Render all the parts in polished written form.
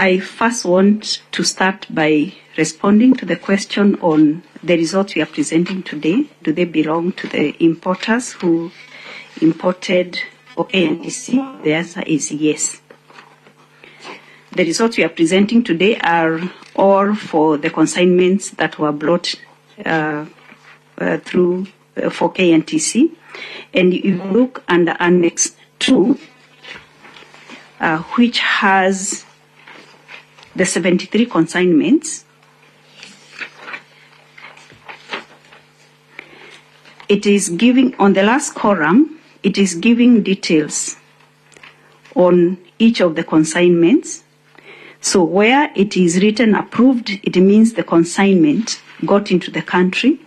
I first want to start by responding to the question on the results we are presenting today. Do they belong to the importers who imported or KNTC? The answer is yes. The results we are presenting today are all for the consignments that were brought through for KNTC. And if you look under Annex 2, which has the 73 consignments, it is giving, on the last column, it is giving details on each of the consignments. So where it is written approved, it means the consignment got into the country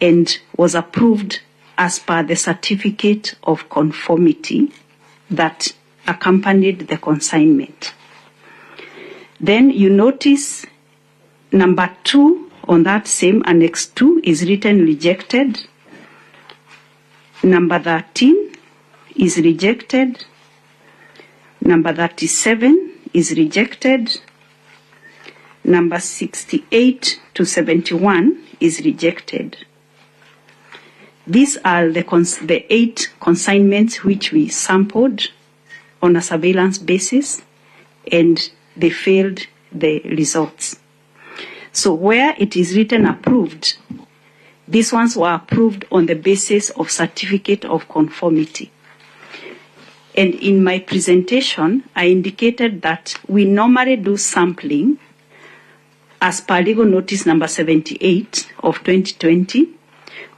and was approved as per the certificate of conformity that accompanied the consignment. Then you notice number 2 on that same Annex 2 is written rejected. Number 13 is rejected. Number 37 is rejected. Number 68 to 71 is rejected. These are the 8 consignments which we sampled on a surveillance basis, and they failed the results. So where it is written approved, these ones were approved on the basis of certificate of conformity. And in my presentation, I indicated that we normally do sampling as per legal notice number 78 of 2020,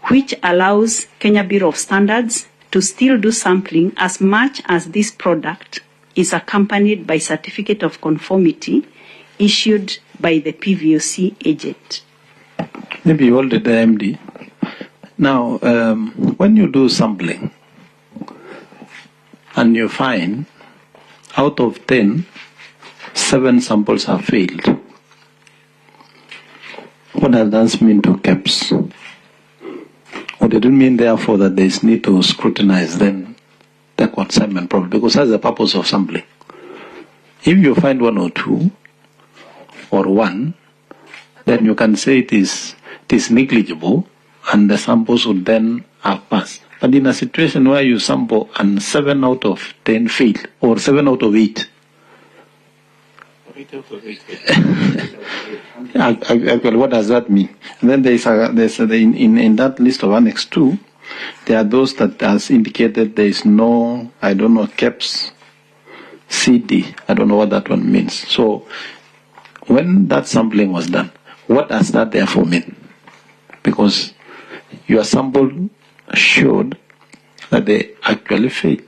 which allows Kenya Bureau of Standards to still do sampling as much as this product is accompanied by certificate of conformity issued by the PVOC agent. Maybe you hold it, MD. Now, when you do sampling and you find out of 10, 7 samples have failed, what does that mean to KEBS? Or did it mean, therefore, that there is need to scrutinize then the consignment problem? Because that's the purpose of sampling. If you find 1 or 2 or 1, then you can say it is negligible and the samples would then have passed. But in a situation where you sample and 7 out of 10 fail, or 7 out of 8, actually, what does that mean? And then in that list of Annex 2, there are those that has indicated there is no, I don't know, KEBS CD. I don't know what that one means. So when that sampling was done, what does that therefore mean? Because your sample showed that they actually failed.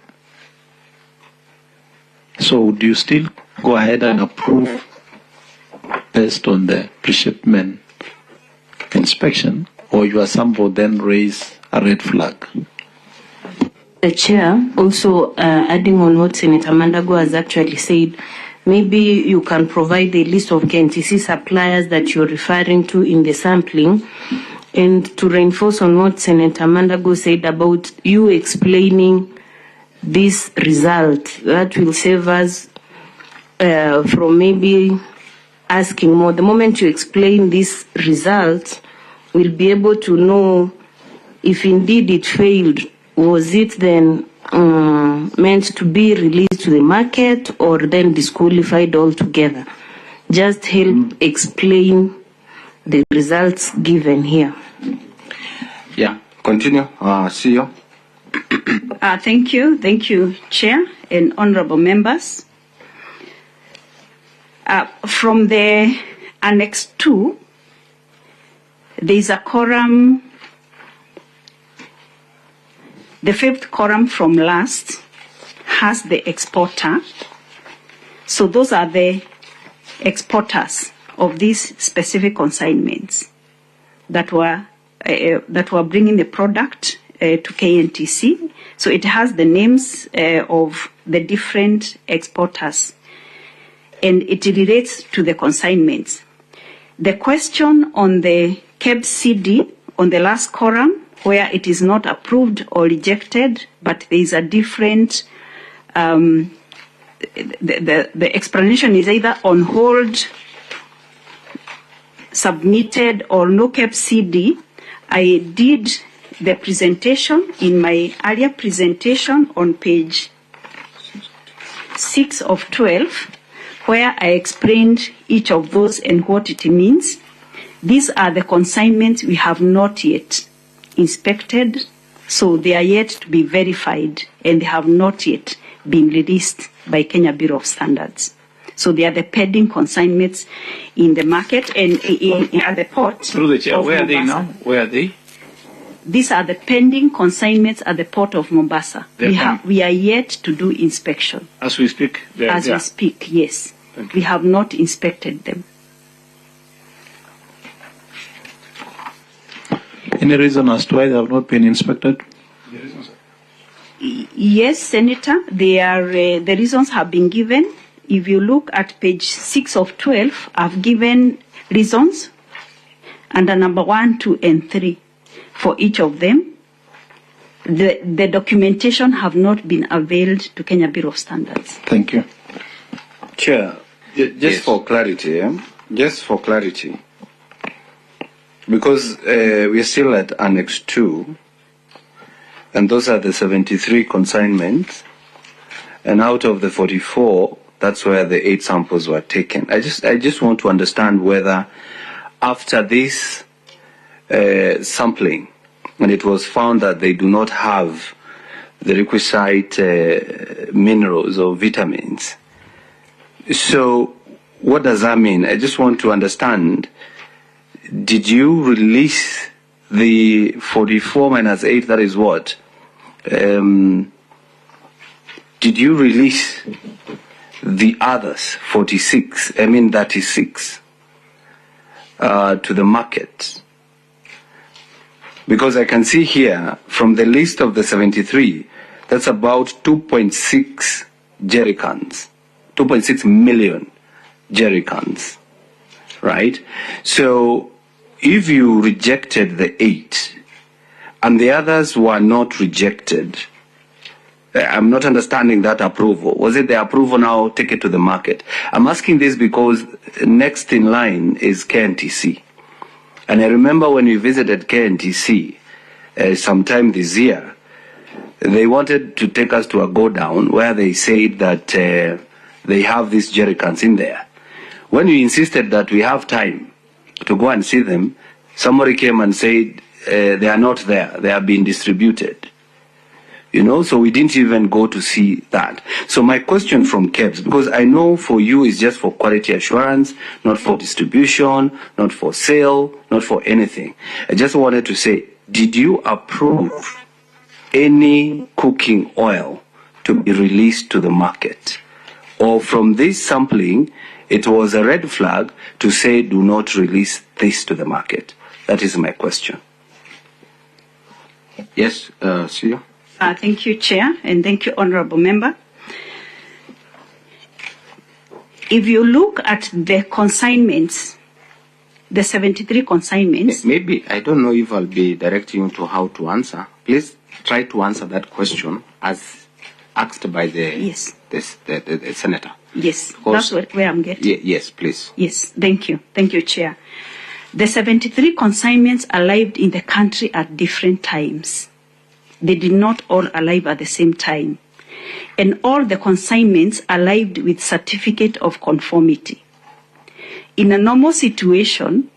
So do you still go ahead and approve based on the pre-shipment inspection, or your sample then raise a red flag? The Chair, also adding on what Senator Mandago has actually said, maybe you can provide a list of KNTC suppliers that you're referring to in the sampling, and to reinforce on what Senator Mandago said about you explaining this result, that will save us from maybe asking more. The moment you explain this result, we'll be able to know if indeed it failed. Was it then meant to be released to the market or then disqualified altogether? Just help explain the results given here. Yeah, continue, CEO. Thank you, Chair and honorable members. From the Annex 2, there is a column, the 5th column from last has the exporter. So those are the exporters of these specific consignments that were bringing the product to KNTC. So it has the names of the different exporters, and it relates to the consignments. The question on the KEBS CD on the last column, where it is not approved or rejected, but there is a different the explanation is either on hold, submitted, or no KEBS CD. I did the presentation in my earlier presentation on page 6 of 12, where I explained each of those and what it means. These are the consignments we have not yet inspected, so they are yet to be verified, and they have not yet been released by Kenya Bureau of Standards. So they are the pending consignments in the market and at the port. Through the chair, where are they Mombasa. now? Where are they? These are the pending consignments at the port of Mombasa. They're We are yet to do inspection. As we speak, they're As there. we speak, yes. Thank you. We have not inspected them. Any reason as to why they have not been inspected? Yes, Senator, they are, the reasons have been given. If you look at page 6 of 12, I've given reasons under number 1, 2, and 3 for each of them. The documentation have not been availed to Kenya Bureau of Standards. Thank you. Chair, just for clarity, because we are still at Annex 2, and those are the 73 consignments, and out of the 44, that's where the 8 samples were taken. I just want to understand whether after this sampling, and it was found that they do not have the requisite minerals or vitamins. So what does that mean? I just want to understand, did you release the 44 minus 8, that is what? Did you release the others, 36, 36, to the market? Because I can see here, from the list of the 73, that's about 2.6 jerry cans, 2.6 million jerry cans, right? So if you rejected the 8 and the others were not rejected, I'm not understanding that approval. Was it the approval now, take it to the market? I'm asking this because next in line is KNTC. And I remember when we visited KNTC sometime this year, they wanted to take us to a go down where they said that they have these jerry cans in there. When we insisted that we have time to go and see them, somebody came and said they are not there, they are being distributed. So we didn't even go to see that. So my question from KEBS, because I know for you it's just for quality assurance, not for distribution, not for sale, not for anything. I just wanted to say, did you approve any cooking oil to be released to the market? Or from this sampling, it was a red flag to say do not release this to the market? That is my question. Yes, Sia. Thank you, Chair, and thank you, Honorable Member. If you look at the consignments, the 73 consignments... Maybe, I don't know if I'll be directing you to how to answer. Please try to answer that question as asked by the Senator. Yes, Because, that's where I'm getting. Yes, please. Yes, thank you. Thank you, Chair. The 73 consignments arrived in the country at different times. They did not all arrive at the same time. And all the consignments arrived with certificate of conformity. In a normal situation,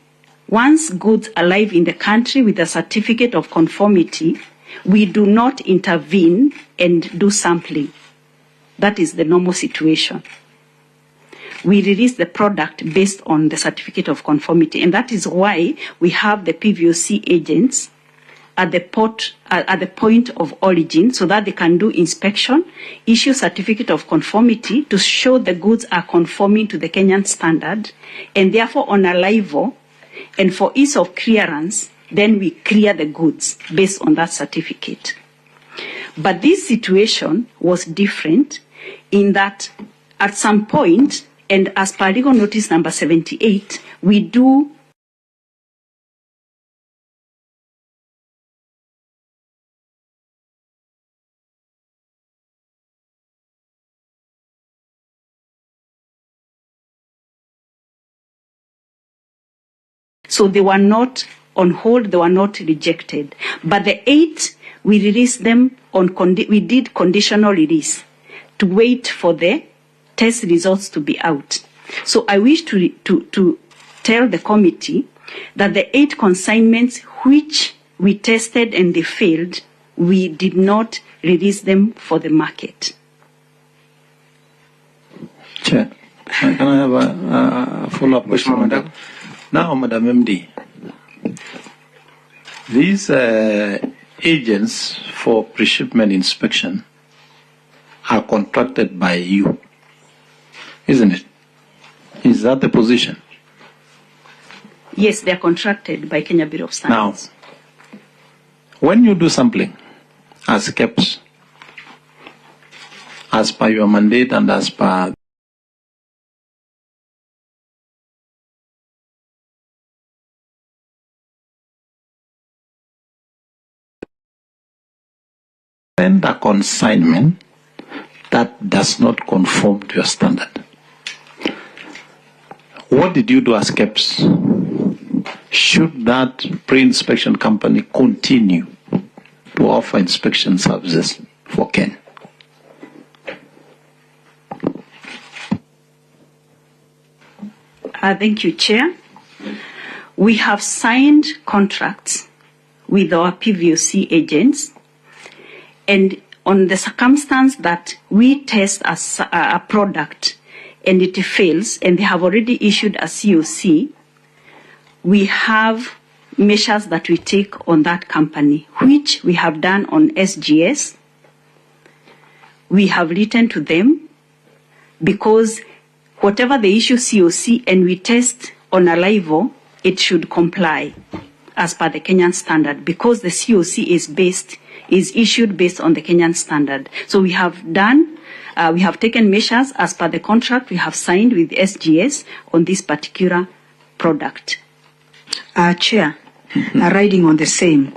once goods arrive in the country with a certificate of conformity, we do not intervene and do sampling. That is the normal situation. We release the product based on the certificate of conformity, and that is why we have the PVOC agents at the point of origin, so that they can do inspection, issue certificate of conformity to show the goods are conforming to the Kenyan standard, and therefore on arrival, and for ease of clearance, then we clear the goods based on that certificate. But this situation was different in that at some point, and as per legal notice number 78, we do So they were not on hold, they were not rejected. But the 8, we released them on, we did conditional release to wait for the test results to be out. So I wish to tell the committee that the 8 consignments which we tested and they failed, we did not release them for the market. Chair, can I have a follow-up question? Madam? Now, Madam MD, these agents for pre-shipment inspection are contracted by you, isn't it? Is that the position? Yes, they are contracted by Kenya Bureau of Standards. Now, when you do sampling as KEBS, as per your mandate and as per send a consignment that does not conform to your standard. What did you do as KEBS? Should that pre-inspection company continue to offer inspection services for Ken? Thank you, Chair. We have signed contracts with our PVOC agents, and on the circumstance that we test a product and it fails, and they have already issued a COC, we have measures that we take on that company, which we have done on SGS. We have written to them because whatever they issue COC and we test on arrival, it should comply as per the Kenyan standard, because the COC is issued based on the Kenyan standard. So we have taken measures as per the contract we have signed with SGS on this particular product. Chair, riding on the same,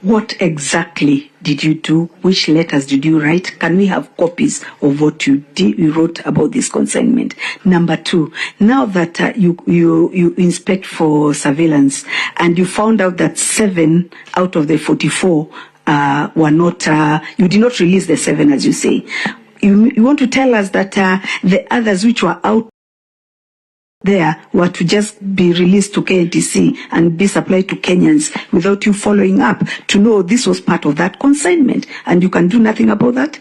what exactly did you do? Which letters did you write? Can we have copies of what you wrote about this consignment? Number 2, now that you inspect for surveillance and you found out that 7 out of the 44 were not, you did not release the 7, as you say. You want to tell us that the others which were out there were to just be released to KNTC and be supplied to Kenyans without you following up to know this was part of that consignment, and you can do nothing about that?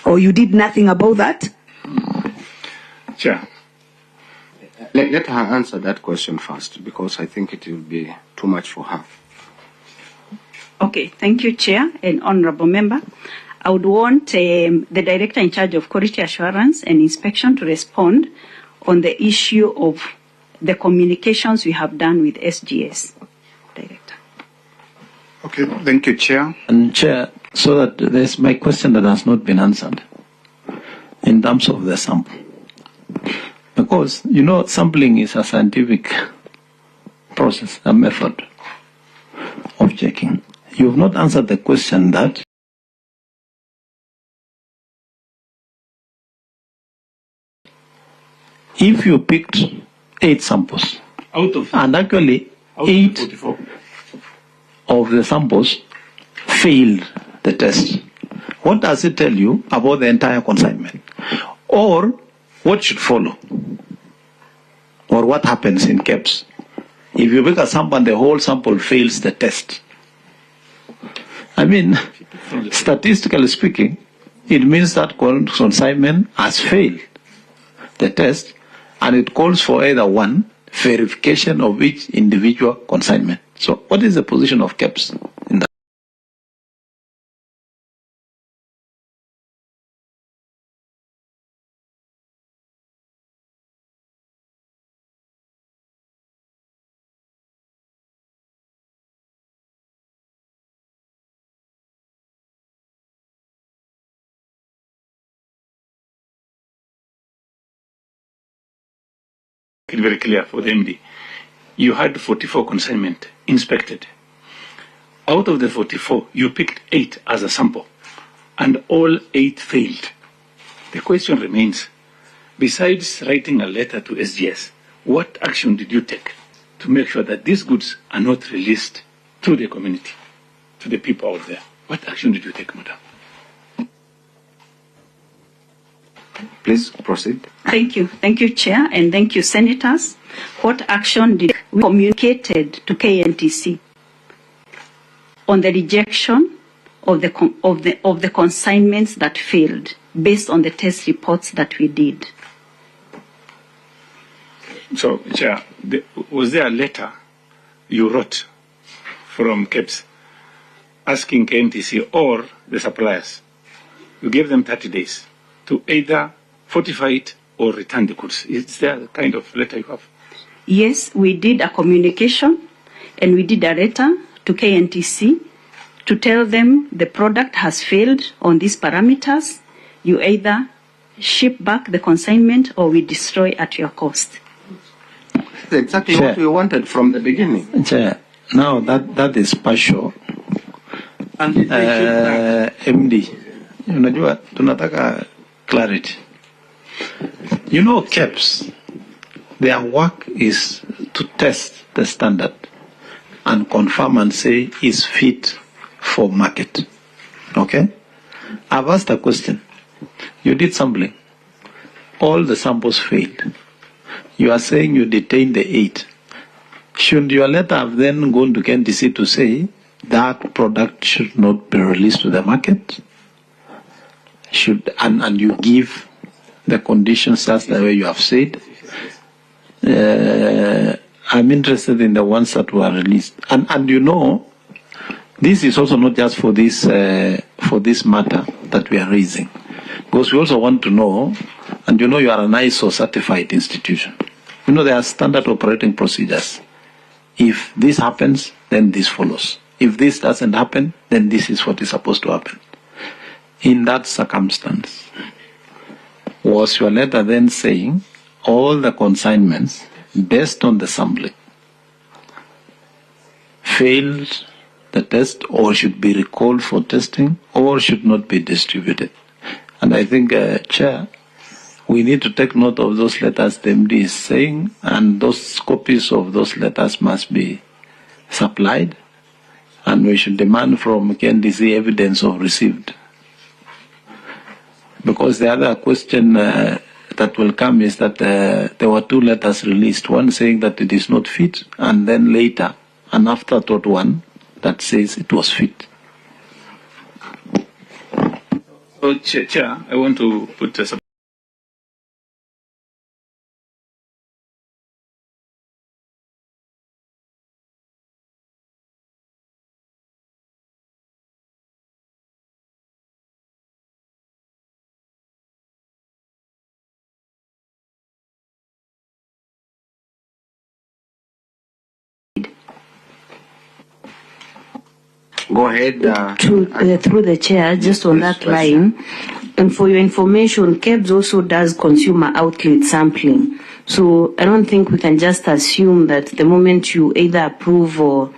Or you did nothing about that? Chair, let her answer that question first, because I think it will be too much for her. Okay, thank you, Chair and Honorable Member. I would want the Director in charge of Quality Assurance and Inspection to respond on the issue of the communications we have done with SGS. Director. Okay, thank you, Chair. And Chair, so that there's my question that has not been answered in terms of the sample. Because, you know, sampling is a scientific process, a method of checking. You have not answered the question that if you picked 8 samples, and actually 8 of the samples failed the test, what does it tell you about the entire consignment? Or what should follow? Or what happens in KEBS? If you pick a sample and the whole sample fails the test, I mean, statistically speaking, it means that consignment has failed the test, and it calls for either 1, verification of each individual consignment. So what is the position of KEBS in that? Very clear for the MD. You had 44 consignment inspected. Out of the 44, you picked 8 as a sample, and all 8 failed. The question remains, besides writing a letter to SGS, what action did you take to make sure that these goods are not released to the community, to the people out there? What action did you take, madam? Please proceed. Thank you. Thank you, Chair, and thank you, Senators. What action did we communicated to KNTC on the rejection of the consignments that failed based on the test reports that we did? So, Chair, was there a letter you wrote from KEBS asking KNTC or the suppliers? You gave them 30 days to either fortify it or return the goods. Is there a kind of letter you have? Yes, we did a communication and we did a letter to KNTC to tell them the product has failed on these parameters. You either ship back the consignment or we destroy at your cost. That's exactly what we wanted from the beginning. Chair, now that is partial. And MD, unajua tunataka clarity. You know, KEBS, their work is to test the standard and confirm and say is fit for market. Okay? I've asked a question. You did sampling. All the samples failed. You are saying you detained the 8. Should your letter have then gone to KNTC to say that product should not be released to the market? And you give the conditions just the way you have said? I'm interested in the ones that were released. And you know, this is also not just for this matter that we are raising. Because we also want to know, and you know you are an ISO certified institution. You know there are standard operating procedures. If this happens, then this follows. If this doesn't happen, then this is what is supposed to happen. In that circumstance, was your letter then saying all the consignments based on the sampling failed the test or should be recalled for testing or should not be distributed? And I think, Chair, we need to take note of those letters the MD is saying, and those copies of those letters must be supplied, and we should demand from KNTC evidence of received. Because the other question that will come is that there were 2 letters released, one saying that it is not fit, and then later an afterthought one that says it was fit. So, Chair, I want to put a go ahead. Through the chair, just on that line, and for your information, KEBS also does consumer outlet sampling. So I don't think we can just assume that the moment you either approve or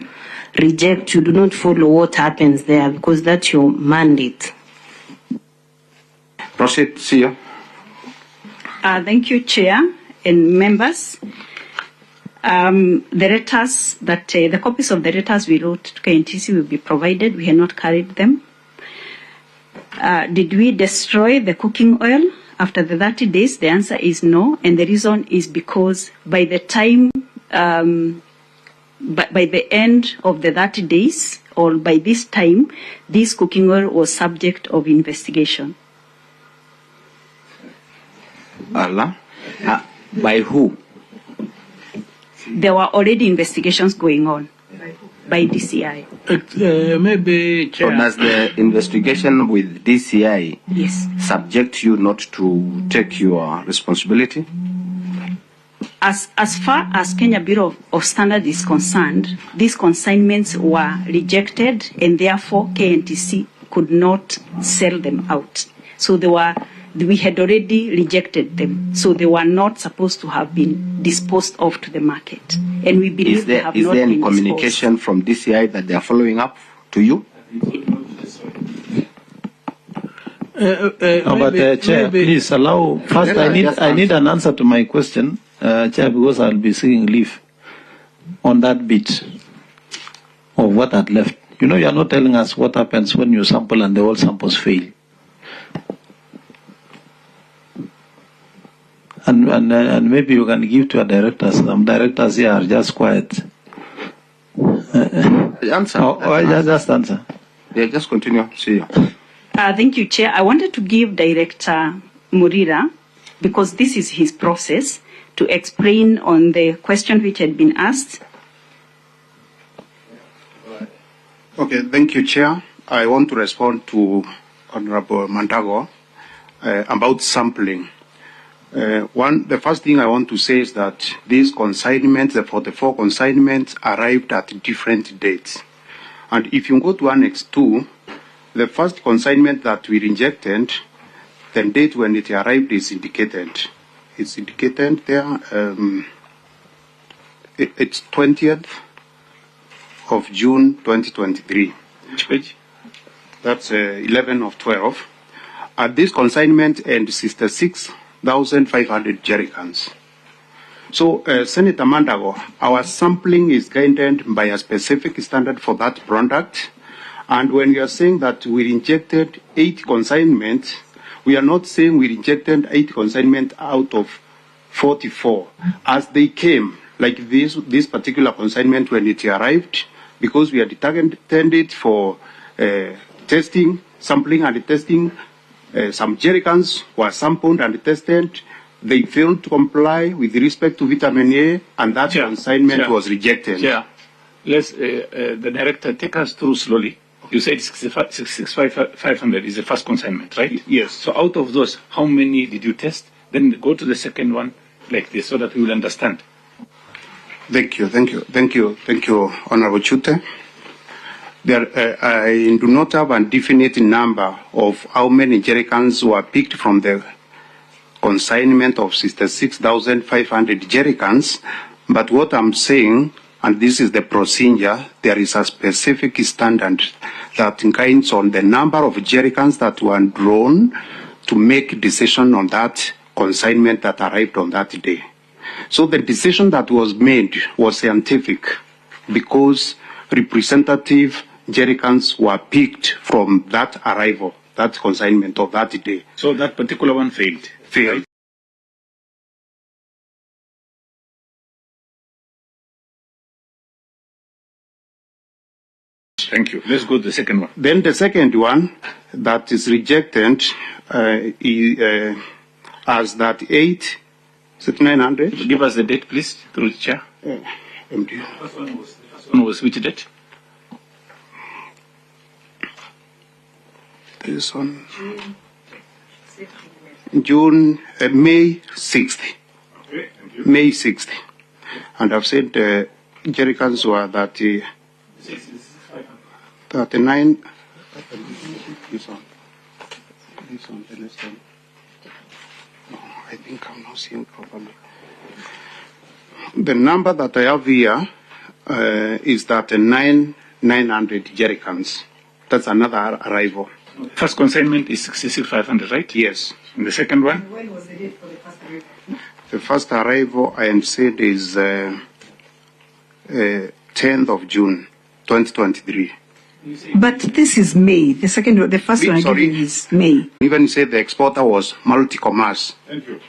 reject, you do not follow what happens there, because that's your mandate. Proceed, CEO. Thank you, Chair and members. The letters that the copies of the letters we wrote to KNTC will be provided. We have not carried them. Did we destroy the cooking oil after the 30 days? The answer is no, and the reason is because by the time, by the end of the 30 days, or by this time, this cooking oil was subject of investigation. Allah? By who? There were already investigations going on by DCI. maybe, Chair. So does the investigation with DCI Yes. subject you not to take your responsibility? As far as Kenya Bureau of Standards is concerned, these consignments were rejected and therefore KNTC could not sell them out. So we had already rejected them. So they were not supposed to have been disposed of to the market. And we believe they have not been disposed. Is there any communication from DCI that they are following up to you? Chair, please allow. First, I need an answer to my question, Chair, because I'll be seeking leave on that bit of what had left. You know, you are not telling us what happens when you sample and the whole samples fail. And maybe you can give to our directors. Some directors here are just quiet. Answer. Just answer. Yeah, just continue. See you. Thank you, Chair. I wanted to give Director Murira, because this is his process, to explain on the question which had been asked. Okay, thank you, Chair. I want to respond to Honorable Mandago about sampling. The first thing I want to say is that these consignments, the 44 consignments, arrived at different dates. And if you go to Annex 2, the first consignment that we rejected, the date when it arrived is indicated. It's indicated there. It's 20th of June 2023. Which page? That's 11 of 12. At this consignment and 66,500 jerrycans. So, Senator Mandago, our sampling is guided by a specific standard for that product. And when we are saying that we rejected 8 consignments, we are not saying we rejected 8 consignments out of 44. As they came, like this particular consignment when it arrived, because we had intended for testing, sampling and testing, some jerrycans were sampled and tested. They failed to comply with respect to vitamin A, and that consignment was rejected. Yeah. Let's, the director, take us through slowly. You said 65,500 is the first consignment, right? Yes. So out of those, how many did you test? Then go to the second one like this so that we will understand. Thank you, Honorable Chute. I do not have a definite number of how many jerrycans were picked from the consignment of 66,500 jerrycans, but what I'm saying, and this is the procedure, there is a specific standard that guides on the number of jerrycans that were drawn to make decision on that consignment that arrived on that day. So the decision that was made was scientific because representative jerrycans were picked from that arrival, that consignment of that day. So that particular one failed? Failed. Thank you. Let's go to the second one. Then the second one that is rejected as that 8,900. Give us the date, please, through the chair. MD. The first one was which date? This one. June, May 6th. Okay, thank you. May 6th. And I've said the jerrycans were 39. This one, the next one. No, I think I'm not seeing properly. The number that I have here is that 900 jerrycans. That's another arrival. First consignment is 66,500, right? Yes. And the second one? When was the date for the first arrival? The first arrival I am said is 10th of June, 2023. But this is May. The first one I give you is May. Even say the exporter was multi-commerce. Thank you.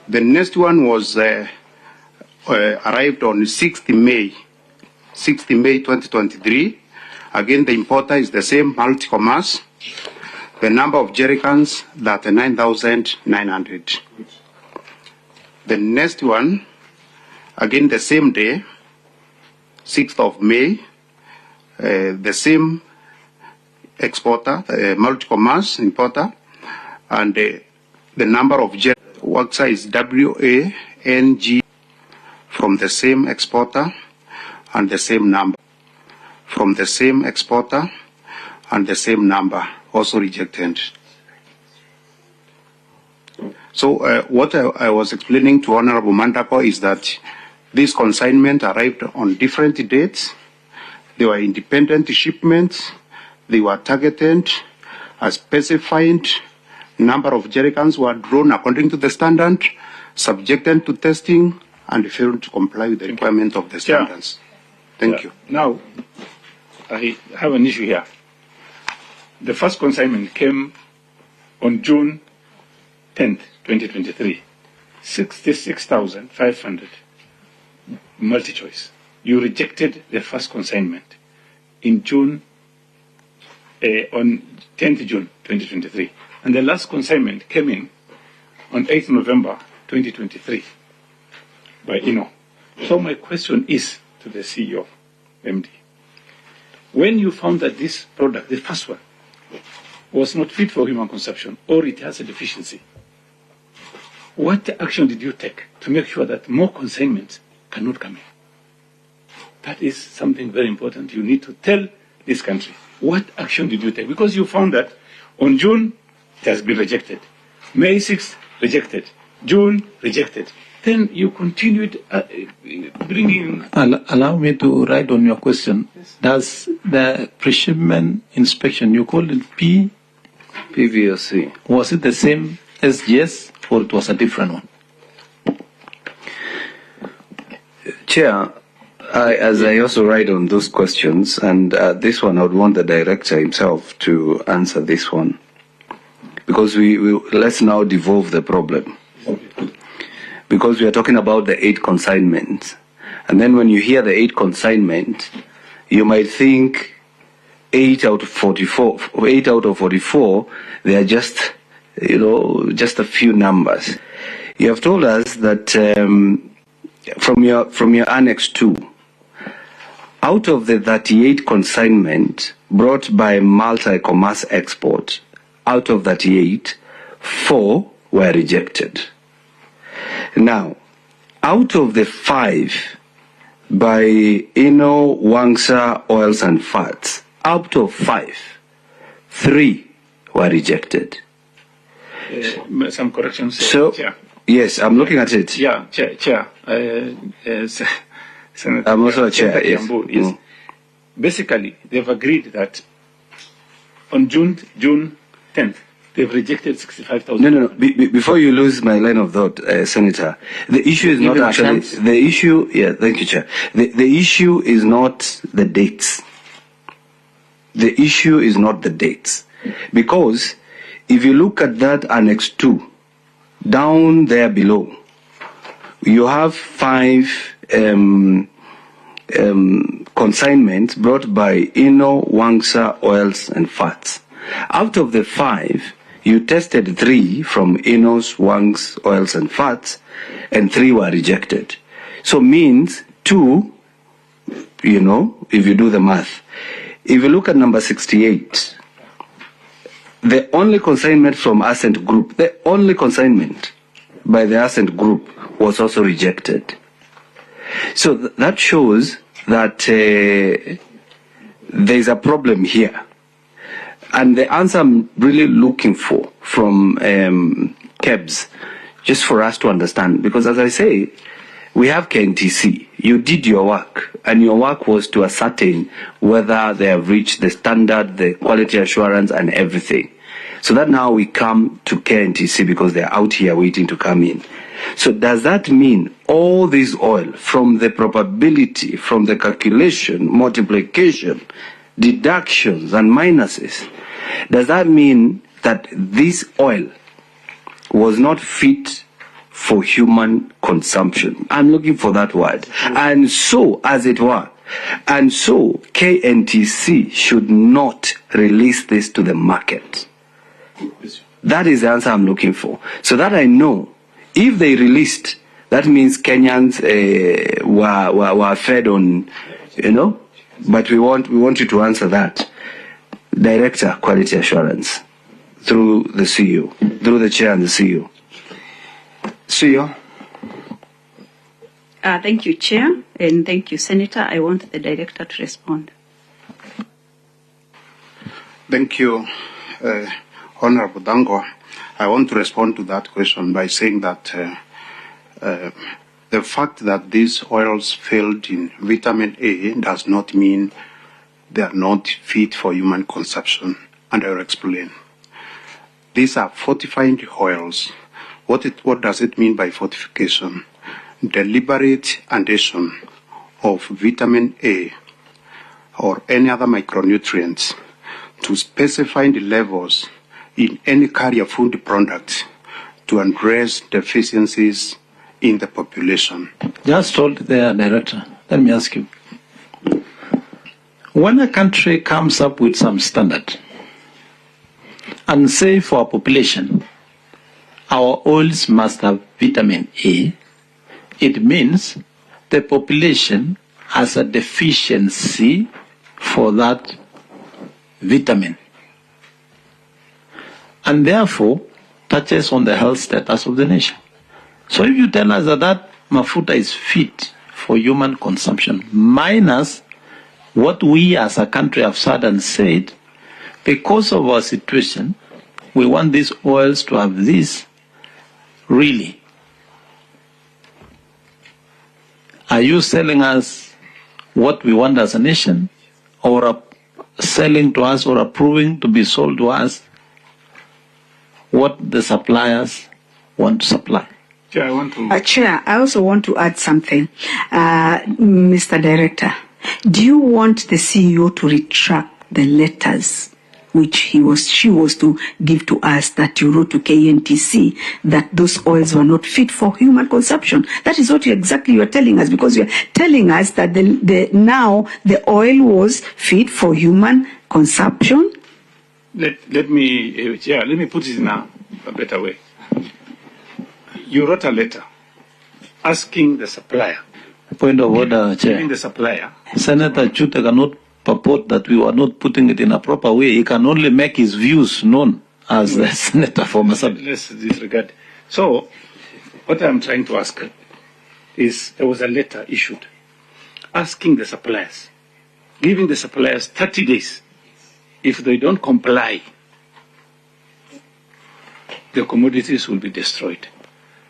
The next one was arrived on 6th May 2023. Again, the importer is the same, multi-commerce. The number of jerrycans, that 9,900. The next one, again the same day, 6th of May, the same exporter, multi-commerce importer, and the number of work size WANG from the same exporter and the same number. From the same exporter and the same number, also rejected. So what I was explaining to Honorable Mandako is that this consignment arrived on different dates. They were independent shipments. They were targeted. a specified number of jerrycans were drawn according to the standard, subjected to testing, and failed to comply with the requirement of the standards. Thank you. Now, I have an issue here. The first consignment came on June 10th, 2023, 66,500 multi-choice. You rejected the first consignment in June, on 10th June 2023. And the last consignment came in on 8th November 2023 by INO. So my question is to the CEO, MD. When you found that this product, the first one, was not fit for human consumption or it has a deficiency, what action did you take to make sure that more consignments cannot come in? That is something very important. You need to tell this country. What action did you take? Because you found that on June, it has been rejected. May 6th, rejected. June, rejected. Then you continued bringing... Allow me to write on your question. Yes. Does the pre-shipment inspection, you called it PVOC. Was it the same SGS or it was a different one? Chair, as I also write on those questions, and this one I would want the director himself to answer this one, because let's now devolve the problem. Because we are talking about the 8 consignments, and then when you hear the 8 consignment, you might think 8 out of 44, they are just, just a few numbers. You have told us that from your Annex 2, out of the 38 consignment brought by multi-commerce export, out of 38, 4 were rejected. Now, out of the 5 by Ino, Wangsa, Oils and Fats, out of 5, 3 were rejected. Some corrections. So, Chair. Yes, I'm looking at it. Yeah, Chair. Senator, I'm also a chair. Yes. Yes. Basically, they've agreed that on June 10th, they've rejected 65,000. No. Before you lose my line of thought, Senator, the issue is not actually the issue. Yeah, thank you, Chair. The issue is not the dates. The issue is not the dates, because if you look at that Annex 2, down there below, you have 5 consignments brought by Ino, Wangsa, Oils and Fats. Out of the 5, you tested 3 from Inos, Wangs, Oils and Fats, and 3 were rejected. So means 2, if you do the math. If you look at number 68, the only consignment from Ascent Group, the only consignment by the Ascent Group was also rejected. So that shows that there's a problem here. And the answer I'm really looking for from KEBS, just for us to understand, because as I say, we have KNTC. You did your work, and your work was to ascertain whether they have reached the standard, the quality assurance, and everything. So that now we come to KNTC because they're out here waiting to come in. So does that mean all this oil, from the probability, from the calculation, multiplication, deductions and minuses, does that mean that this oil was not fit for human consumption? I'm looking for that word. And so, as it were, and so KNTC should not release this to the market. That is the answer I'm looking for. So that I know, if they released, that means Kenyans were fed on, but we want you to answer that. Director, Quality Assurance, through the CEO, through the Chair and the CEO. CEO. Thank you, Chair, and thank you, Senator. I want the Director to respond. Thank you, Honorable Dango. I want to respond to that question by saying that the fact that these oils failed in vitamin A does not mean they are not fit for human consumption, and I will explain. These are fortified oils. What does it mean by fortification? Deliberate addition of vitamin A or any other micronutrients to specify the levels in any carrier food product to address deficiencies in the population. Just hold there, Director. Let me ask you. When a country comes up with some standard and say for our population, our oils must have vitamin A, it means the population has a deficiency for that vitamin, and therefore touches on the health status of the nation. So if you tell us that that mafuta is fit for human consumption, minus what we as a country have said and said, because of our situation, we want these oils to have this, really, are you selling us what we want as a nation, or selling to us or approving to be sold to us what the suppliers want to supply? Chair, I also want to add something. Mr. Director, do you want the CEO to retract the letters which she was to give to us, that you wrote to KNTC, that those oils were not fit for human consumption? That is what you are telling us, because you are telling us that now the oil was fit for human consumption. Let me put it in a better way. You wrote a letter asking the supplier. Point of order, Chair. Giving the supplier. Senator Chute cannot purport that we were not putting it in a proper way. He can only make his views known as the senator for Masab. Let's disregard. So, what I'm trying to ask is, there was a letter issued asking the suppliers, giving the suppliers 30 days. If they don't comply, the commodities will be destroyed.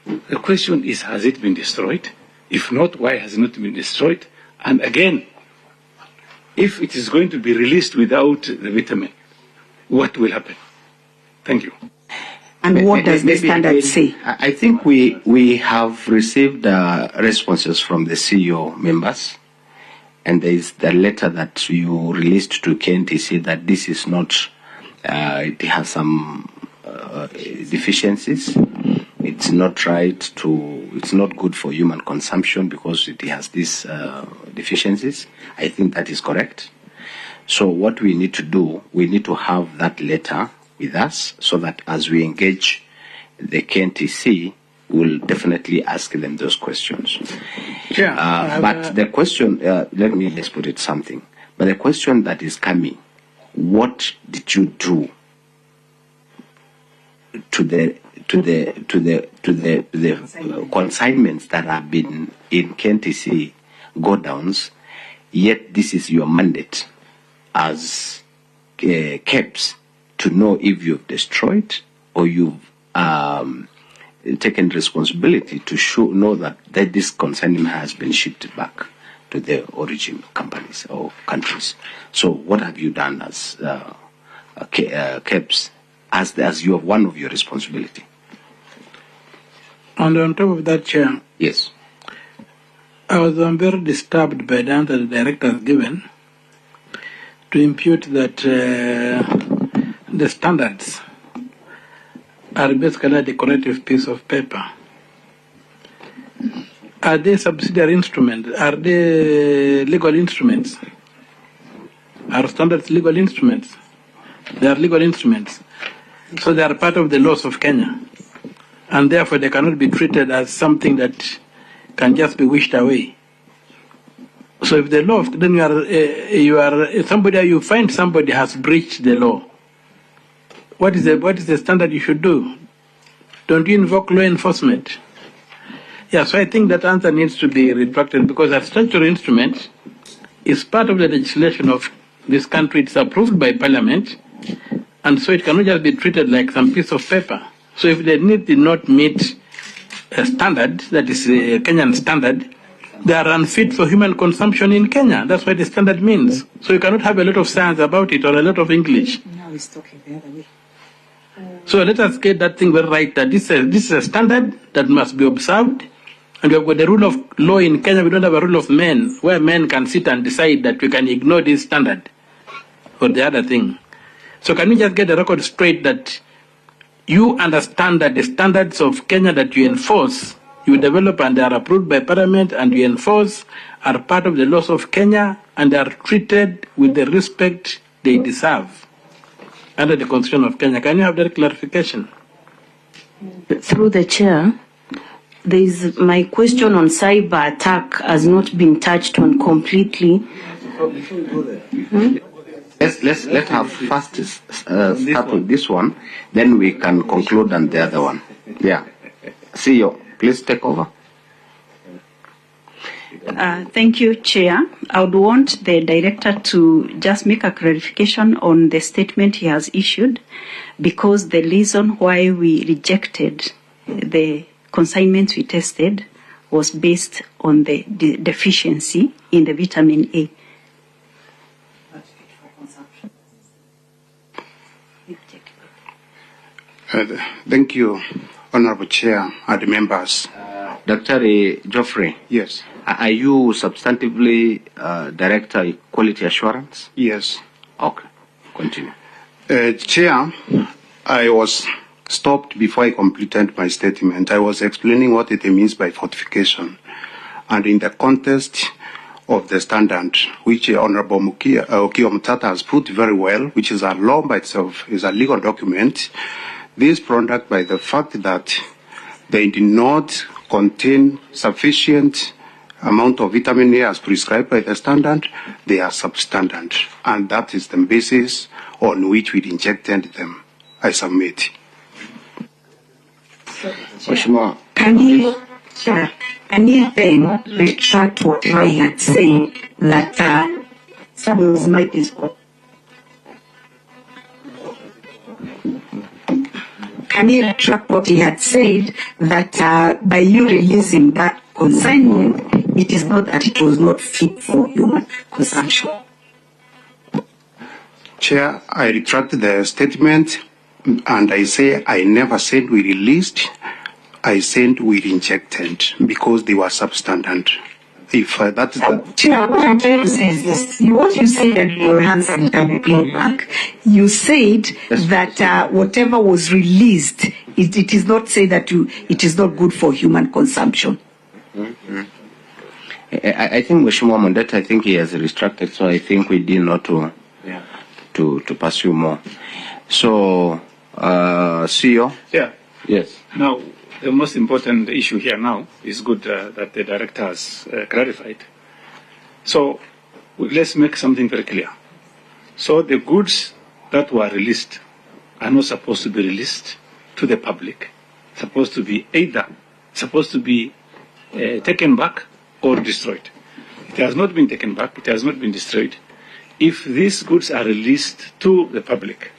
The question is, has it been destroyed? If not, why has it not been destroyed? And again, if it is going to be released without the vitamin, what will happen? Thank you. And what does the standard say? I think we have received responses from the CEO members, and there is the letter that you released to KNTC that this is not, it has some deficiencies. It's not it's not good for human consumption because it has these deficiencies. I think that is correct. So what we need to do, we need to have that letter with us so that as we engage the KNTC, we'll definitely ask them those questions. Yeah, but the question, let me just put it something. But the question that is coming, what did you do to the consignments that have been in KNTC go-downs, yet this is your mandate as KEBS to know if you've destroyed or you've taken responsibility to know that this consignment has been shipped back to the origin companies or countries. So what have you done as KEBS as you have one of your responsibility? And on top of that, Chair, yes, I was very disturbed by the answer the director has given to impute that the standards are basically a decorative piece of paper. Are they subsidiary instruments? Are they legal instruments? Are standards legal instruments? They are legal instruments. So they are part of the laws of Kenya. And therefore they cannot be treated as something that can just be wished away. So if the law, then you find somebody has breached the law. What is the standard you should do? Don't you invoke law enforcement? Yeah, so I think that answer needs to be retracted because a statutory instrument is part of the legislation of this country. It's approved by Parliament, and so it cannot just be treated like some piece of paper. So if they did not meet a standard, that is a Kenyan standard, they are unfit for human consumption in Kenya. That's what the standard means. So you cannot have a lot of science about it or a lot of English. Now he's talking the other way. So let us get that thing very right, that this is a standard that must be observed. And we have got the rule of law in Kenya. We don't have a rule of men, where men can sit and decide that we can ignore this standard or the other thing. So can we just get the record straight that you understand that the standards of Kenya that you enforce, you develop and they are approved by Parliament and you enforce, are part of the laws of Kenya and they are treated with the respect they deserve under the Constitution of Kenya? Can you have that clarification? Through the chair, my question on cyber attack has not been touched on completely. Before we go there, let her first start with this one, then we can conclude on the other one. Yeah. CEO, please take over. Thank you, Chair. I would want the Director to just make a clarification on the statement he has issued, because the reason why we rejected the consignments we tested was based on the deficiency in the vitamin A. Thank you, Honorable Chair and members. Dr. Geoffrey. Yes. Are you substantively Director Quality Assurance? Yes. Okay. Continue. Chair, I was stopped before I completed my statement. I was explaining what it means by fortification. And in the context of the standard, which Honorable Okiya Mtata has put very well, which is a law by itself, is a legal document, this product, by the fact that they did not contain sufficient amount of vitamin A as prescribed by the standard, they are substandard. And that is the basis on which we injected them. I submit. Can you then retract what I had said that someone's mic is off? Can you retract what he had said that by you releasing that consignment, it is not that it was not fit for human consumption? Chair, I retract the statement and I say I never said we released. I said we injected because they were substandard. If that is the... Chair, what I'm trying to say is this. What you said and your hands can be playing back, you said that whatever was released, it is not say that it is not good for human consumption. Mm-hmm. I think Mheshimiwa Mondete, I think he has restricted, so I think we did not to pursue more. So, CEO? Yeah. Yes. Now, the most important issue here now is good that the Director has clarified. So, let's make something very clear. So, the goods that were released are not supposed to be released to the public. Supposed to be taken back or destroyed. It has not been taken back, it has not been destroyed. If these goods are released to the public,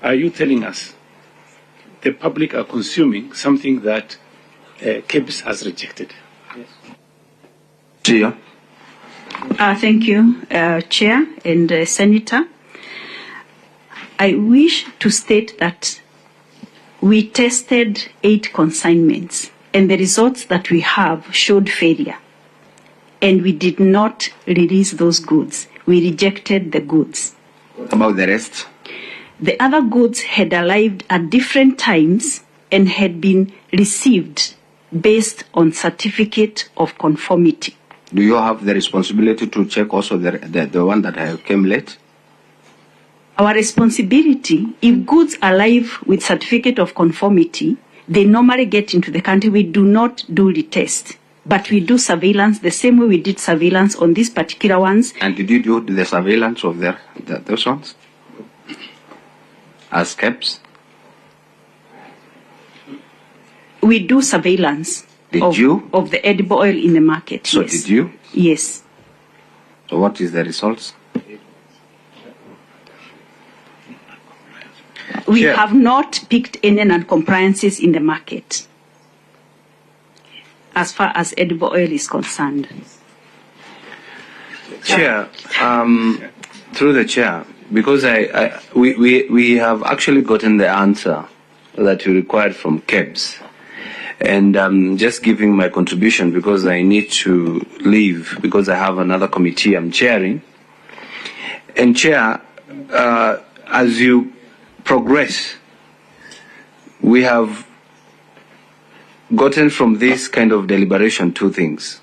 are you telling us the public are consuming something that KEBS has rejected? Yes. Thank you, Chair and Senator. I wish to state that we tested 8 consignments and the results that we have showed failure. And we did not release those goods. We rejected the goods. What about the rest? The other goods had arrived at different times and had been received based on certificate of conformity. Do you have the responsibility to check also the one that came late? Our responsibility, if goods arrive with certificate of conformity, they normally get into the country. We do not do retest, but we do surveillance the same way we did surveillance on these particular ones. And did you do the surveillance of those ones? As KEBS? We do surveillance of the edible oil in the market. So yes. Did you? Yes. So what is the results? We have not picked any non-compliances in the market as far as edible oil is concerned. Chair, through the chair, because we have actually gotten the answer that you required from KEBS. And I'm just giving my contribution because I need to leave because I have another committee I'm chairing. And Chair, as you progress, we have gotten from this kind of deliberation two things.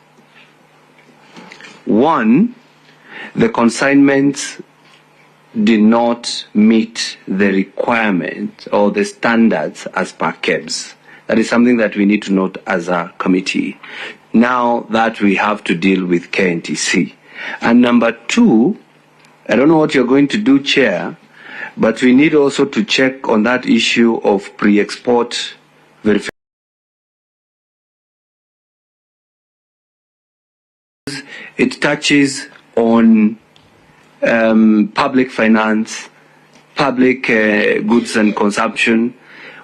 One, the consignments did not meet the requirement or the standards as per KEBS. That is something that we need to note as a committee. Now that we have to deal with KNTC. And number two, I don't know what you're going to do, Chair, but we need also to check on that issue of pre-export verification. It touches on public finance, public goods and consumption.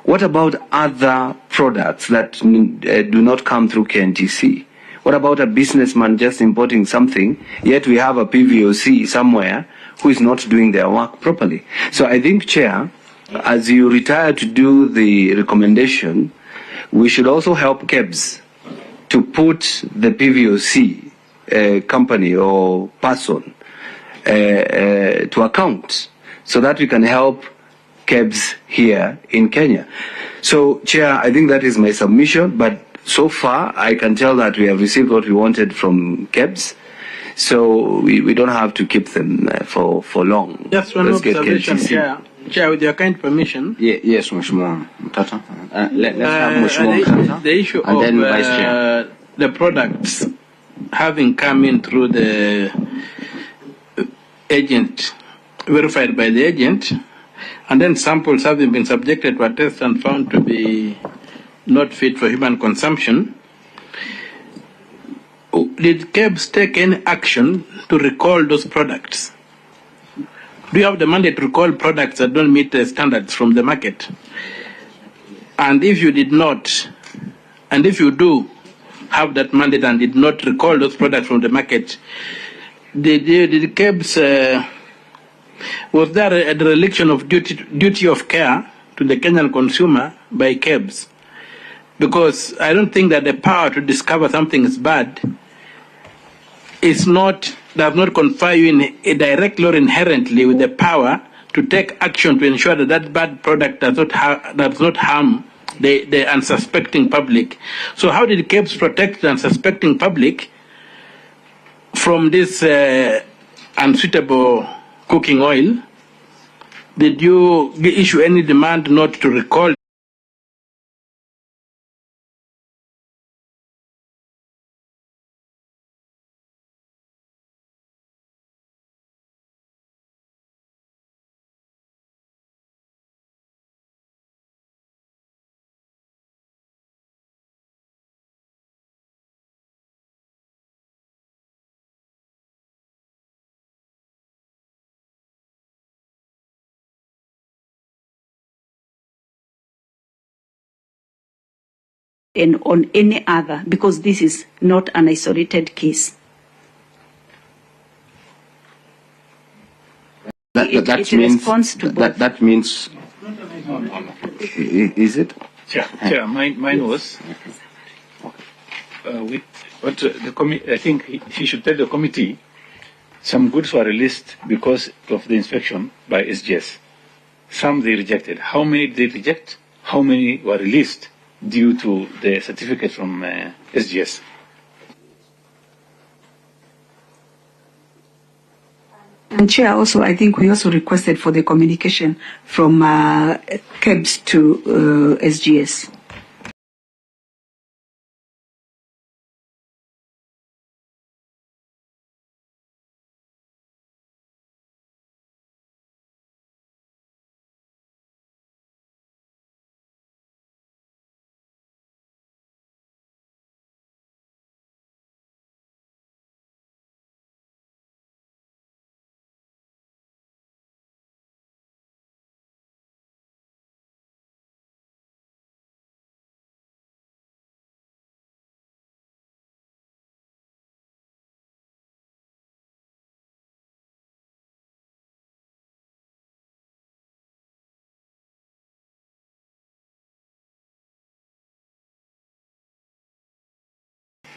What about other products that do not come through KNTC? What about a businessman just importing something, yet we have a PVOC somewhere who is not doing their work properly? So I think, Chair, as you retire to do the recommendation, we should also help KEBS to put the PVOC company or person to account so that we can help KEBS here in Kenya. So, Chair, I think that is my submission, but so far I can tell that we have received what we wanted from KEBS, so we don't have to keep them for long. Just one observation, Chair. Chair, with your kind permission. Yes, Mheshimiwa Mtata. Let's have Mheshimiwa Mtata. The issue and of then Vice Chair. The products having come in through the agent, verified by the agent, and then samples having been subjected to a test and found to be not fit for human consumption. Did KEBS take any action to recall those products? Do you have the mandate to recall products that don't meet the standards from the market? And if you did not, and if you do have that mandate and did not recall those products from the market, did KEBS, was there a dereliction of duty of care to the Kenyan consumer by KEBS? Because I don't think that the power to discover something is bad does not confer you directly or inherently with the power to take action to ensure that that bad product does not harm the unsuspecting public. So how did KEBS protect the unsuspecting public from this unsuitable cooking oil? Did you issue any demand not to recall? And on any other, because this is not an isolated case. That means is it? Chair, mine was I think he should tell the committee some goods were released because of the inspection by SGS. Some they rejected. How many did they reject? How many were released due to the certificate from SGS? And Chair, also, I think we also requested for the communication from KEBS to SGS.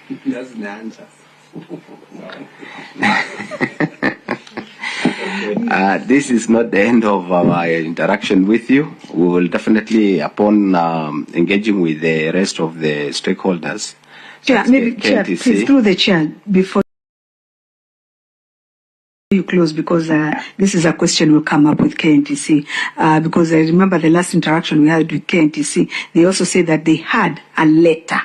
That's the answer. This is not the end of our interaction with you. We will definitely, upon engaging with the rest of the stakeholders, Chair, maybe Chair, KNTC, please through the chair before you close, because this is a question will come up with KNTC. Because I remember the last interaction we had with KNTC, they also said that they had a letter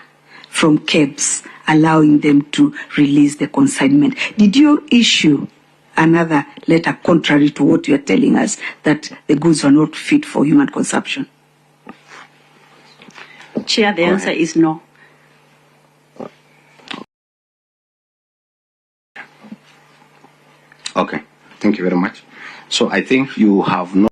from KEBS allowing them to release the consignment. Did you issue another letter contrary to what you are telling us, that the goods are not fit for human consumption? Chair, the answer is no. Okay, thank you very much. So I think you have not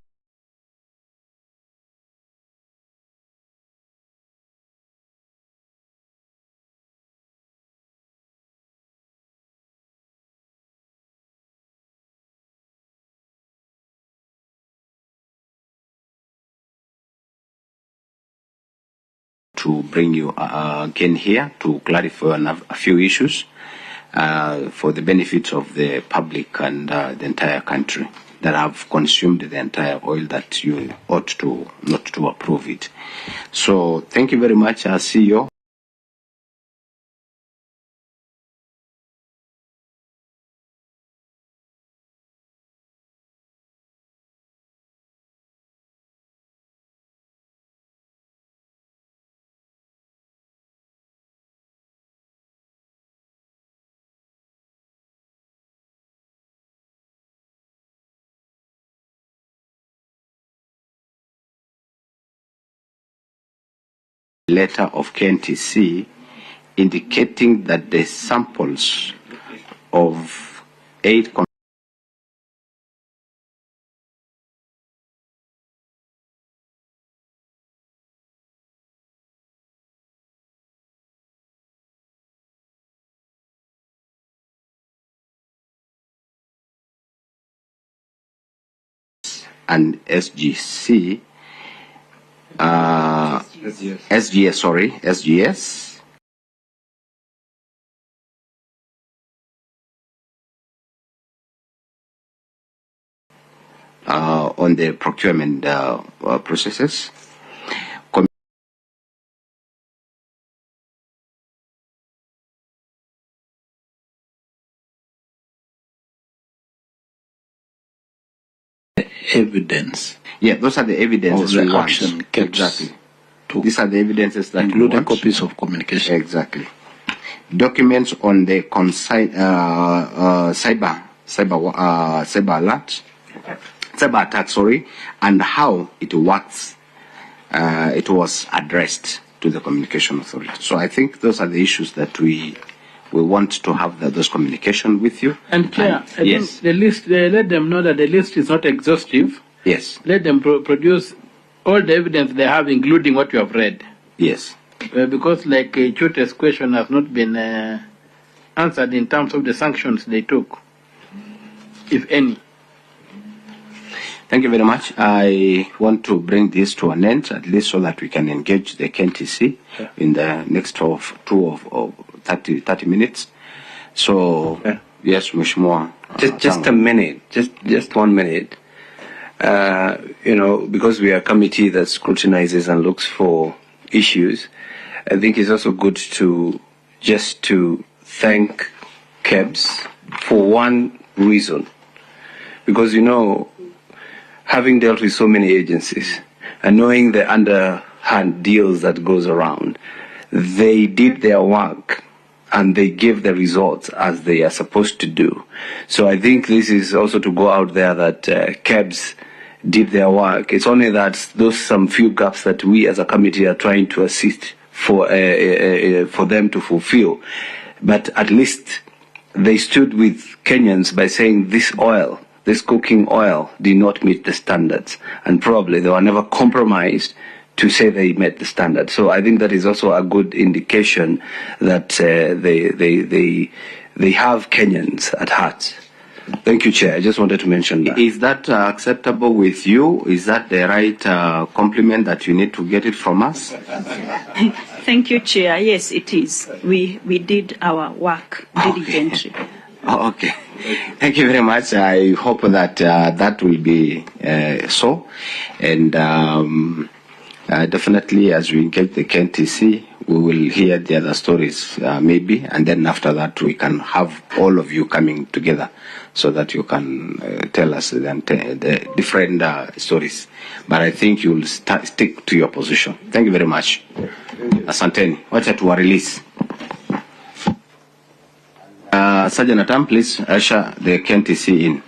to bring you again here to clarify a few issues for the benefit of the public and the entire country that have consumed the entire oil that you ought to not to approve it. So thank you very much, CEO. Letter of KNTC indicating that the samples of 8 and SGC, SGS, on the procurement processes. Evidence. Yeah, those are the evidences of we the want. action KEBS Exactly. to These are the evidences that we include want. copies of communication. Exactly. Documents on the cyber attack, sorry, and how it works. It was addressed to the communication authority. So I think those are the issues that we want to have those communication with you. And Chair, I yes, think the list, let them know that the list is not exhaustive. yes, Let them produce all the evidence they have, including what you have read. yes. Because like Chute's question has not been answered in terms of the sanctions they took, if any. Thank you very much. I want to bring this to an end, at least so that we can engage the KNTC in the next 30 minutes. So, yes, Mheshimiwa. Just a minute, just 1 minute. Because we are a committee that scrutinizes and looks for issues, I think it's also good to thank KEBS for one reason. Because, having dealt with so many agencies and knowing the underhand deals that goes around, they did their work and they gave the results as they are supposed to do. So I think this is also to go out there that KEBS did their work. It's only that those some few gaps that we as a committee are trying to assist for them to fulfill. But at least they stood with Kenyans by saying this cooking oil did not meet the standards, and probably they were never compromised to say they met the standards. So I think that is also a good indication that they have Kenyans at heart. Thank you, Chair. I just wanted to mention that. Is that acceptable with you? Is that the right compliment that you need to get it from us? Thank you, Chair. Yes, it is. We did our work diligently. Oh, okay. Thank you very much. I hope that that will be so. And definitely, as we engage the KNTC, we will hear the other stories, maybe, and then after that, we can have all of you coming together so that you can tell us the different stories. But I think you'll stick to your position. Thank you very much. Asanteni. Wacha tuwa release. Sergeant Atam, please usher the KNTC in.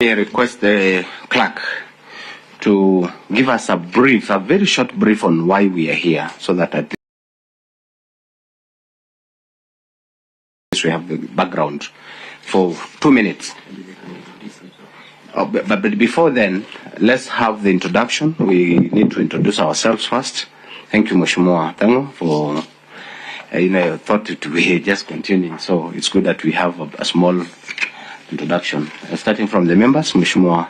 I request the clerk to give us a very short brief on why we are here, so that at least we have the background for 2 minutes. But before then, let's have the introduction. We need to introduce ourselves first. Thank you, Mheshimiwa Tango, for I thought it would be just continuing, so it's good that we have a small introduction. Starting from the members, Mheshimiwa.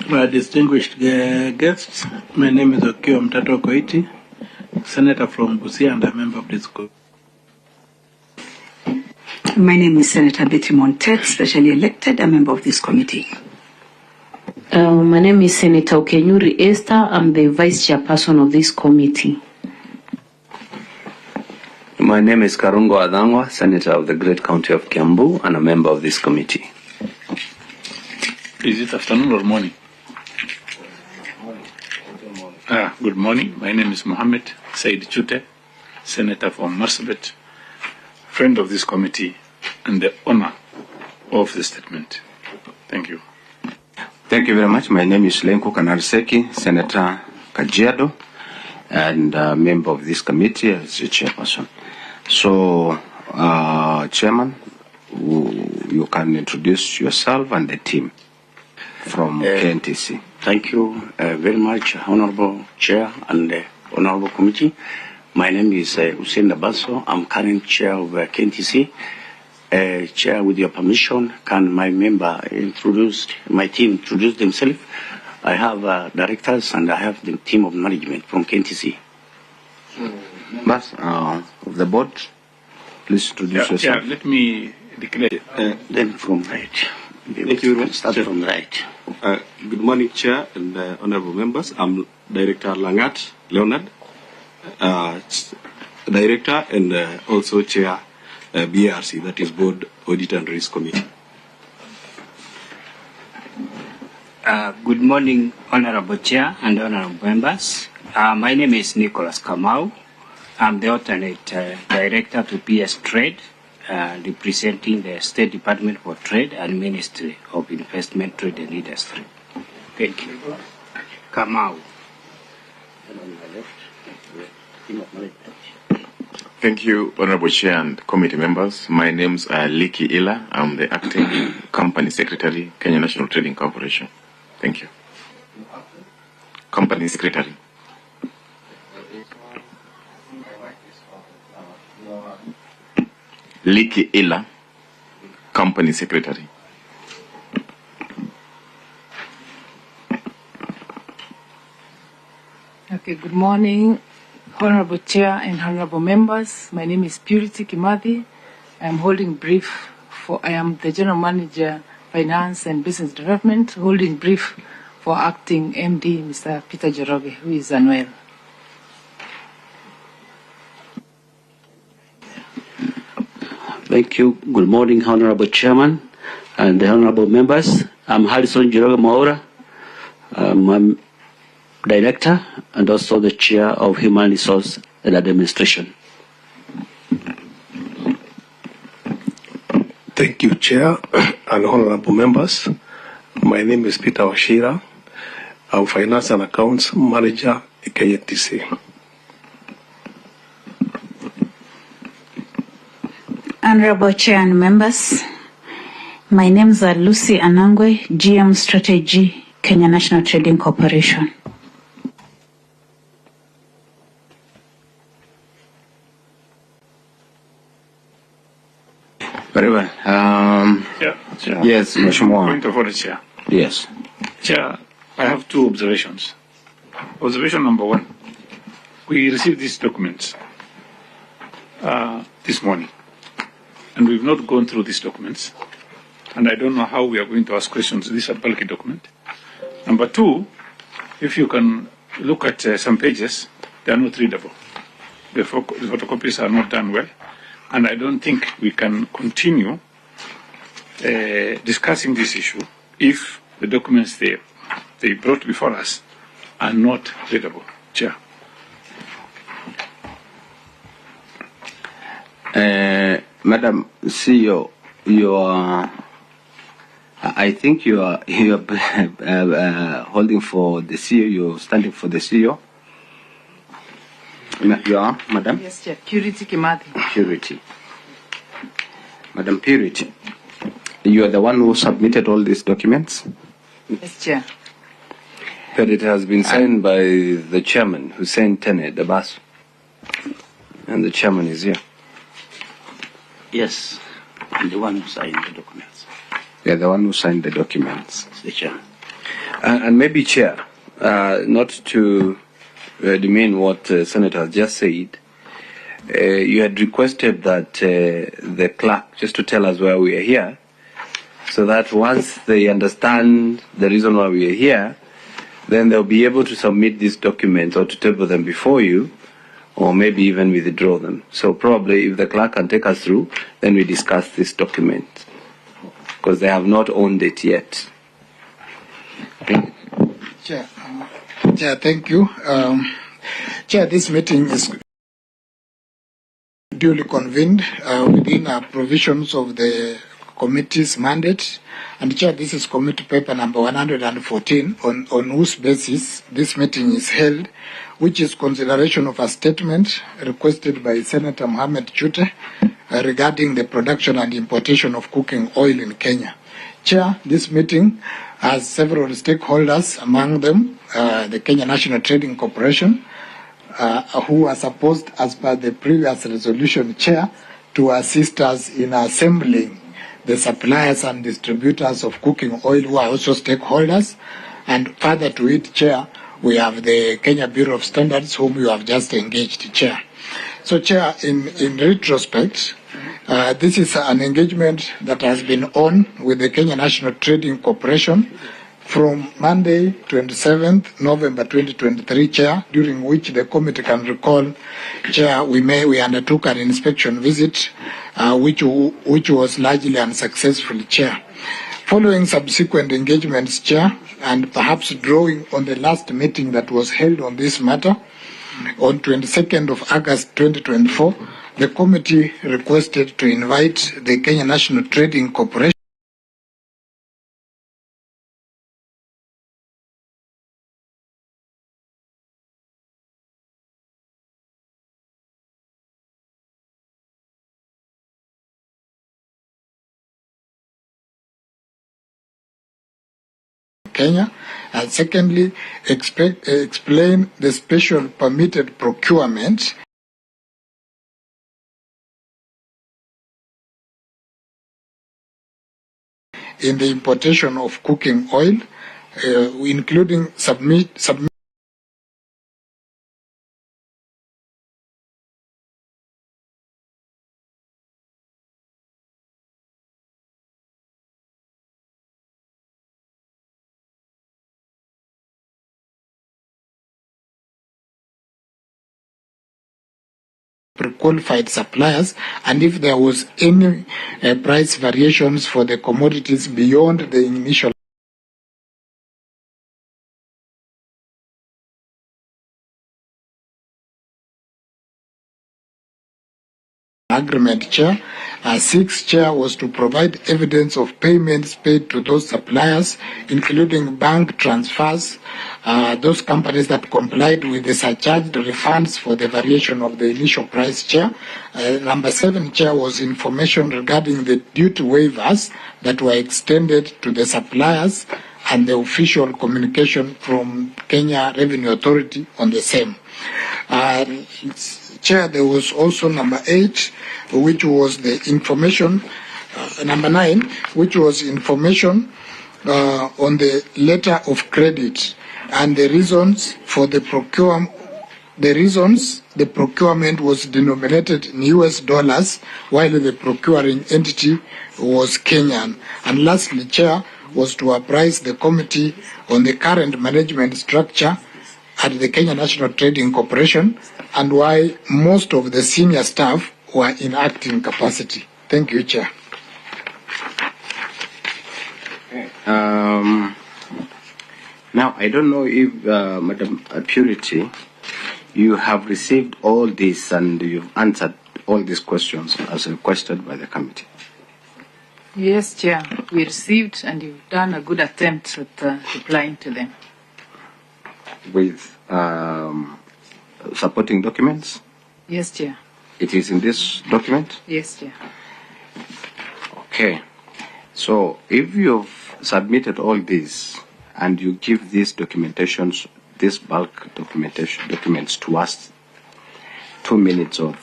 My distinguished guests, my name is Okio Mtato Koiti, Senator from Busia and a member of this group. My name is Senator Betty Montet, specially elected, a member of this committee. My name is Senator Okenyuri Esther. I'm the vice chairperson of this committee. My name is Karungo Adangwa, Senator of the Great County of Kiambu and a member of this committee. Is it afternoon or morning? Good morning. My name is Mohammed Said Chute, Senator from Marsabit, friend of this committee, and the owner of the statement. Thank you. Thank you very much. My name is Lenko Kanarseki, Senator Kajiado, and a member of this committee as the chairperson. So, Chairman, you can introduce yourself and the team from KNTC. Thank you very much, Honorable Chair and Honorable Committee. My name is Hussein Dabaso. I'm current Chair of KNTC. Chair, with your permission, can my member my team introduce themselves? I have directors and I have the team of management from KNTC. Members of the board, please introduce yourself. Yeah, let me declare. Then from right. Thank you very much. Start from right. Good morning, Chair and honorable members. I'm Director Langat Leonard, Director and also Chair BRC, that is Board Audit and Risk Committee. Good morning, Honorable Chair and honorable members. My name is Nicholas Kamau. I'm the alternate Director to PS Trade, representing the State Department for Trade and Ministry of Investment, Trade and Industry. Thank you. Kamau. Thank you, Honorable Chair and committee members. My name is Liki Ila. I'm the Acting Company Secretary, Kenya National Trading Corporation. Thank you. Company Secretary. Liki Ila, Company Secretary. Okay, good morning, Honorable Chair and honorable members. My name is Purity Kimathi. I am the General Manager, Finance and Business Development, holding brief for Acting MD, Mr. Peter Joroge, who is unwell. Thank you. Good morning, Honorable Chairman and the honorable members. I'm Harrison Joroge Maura. I'm Director and also the Chair of Human Resource and Administration. Thank you, Chair and honorable members. My name is Peter Washira. I'm Finance and Accounts Manager at KNTC. Honorable Chair and members, my names are Lucy Anangwe, GM Strategy, Kenya National Trading Corporation. Very well. Chair. Yes, Mheshimiwa. Point of order, Chair. Yes. Chair, I have two observations. Observation number one, we received these documents this morning, and we've not gone through these documents, and I don't know how we are going to ask questions. This is a bulky document. Number two, if you can look at some pages, they are not readable. The photocopies are not done well, and I don't think we can continue discussing this issue if the documents they brought before us are not readable. Chair. Madam CEO, I think you are holding for the CEO. You're standing for the CEO. You are, Madam? Yes, Chair. Purity Kimathi. Purity. Madam Purity, you are the one who submitted all these documents? Yes, Chair. But it has been signed by the chairman, Hussein Tene, the boss. And the chairman is here. Yes, I'm the one who signed the documents. You are the one who signed the documents. The chair. And maybe, Chair, not to demean what Senator has just said, you had requested that the clerk just to tell us why we are here, so that once they understand the reason why we are here, then they'll be able to submit these documents or to table them before you, or maybe even withdraw them. So probably if the clerk can take us through, then we discuss this document, because they have not owned it yet. Chair, thank you. Chair, this meeting is duly convened within provisions of the committee's mandate. And Chair, this is committee paper number 114 on whose basis this meeting is held, which is consideration of a statement requested by Senator Mohamed Chute regarding the production and importation of cooking oil in Kenya. Chair, this meeting has several stakeholders, among them the Kenya National Trading Corporation, who are supposed, as per the previous resolution, Chair, to assist us in assembling the suppliers and distributors of cooking oil, who are also stakeholders. And further to it, Chair, we have the Kenya Bureau of Standards, whom you have just engaged, Chair. So, Chair, in retrospect, this is an engagement that has been on with the Kenya National Trading Corporation from Monday, 27th November 2023, Chair, during which the committee can recall, Chair, we undertook an inspection visit, which was largely unsuccessful, Chair. Following subsequent engagements, Chair, and perhaps drawing on the last meeting that was held on this matter, on 22nd of August 2024, the committee requested to invite the Kenya National Trading Corporation Kenya, and secondly, explain the special permitted procurement in the importation of cooking oil, including submit qualified suppliers, and if there was any price variations for the commodities beyond the initial agreement, Chair. Sixth, Chair, was to provide evidence of payments paid to those suppliers, including bank transfers, those companies that complied with the surcharged refunds for the variation of the initial price, Chair. Number 7, Chair, was information regarding the duty waivers that were extended to the suppliers and the official communication from Kenya Revenue Authority on the same. Chair, there was also number 8, which was the information, number 9, which was information on the letter of credit and the reasons for the procurement. The reasons the procurement was denominated in US dollars while the procuring entity was Kenyan. And lastly, Chair, was to apprise the committee on the current management structure at the Kenya National Trading Corporation and why most of the senior staff were in acting capacity. Thank you, Chair. Now, I don't know if, Madam Purity, you have received all this and you've answered all these questions as requested by the committee. Yes, Chair. We received, and you've done a good attempt at replying to them. With supporting documents? Yes, Chair. It is in this document? Yes, Chair. Okay. So if you've submitted all these and you give these documentations, this bulk documents to us, 2 minutes or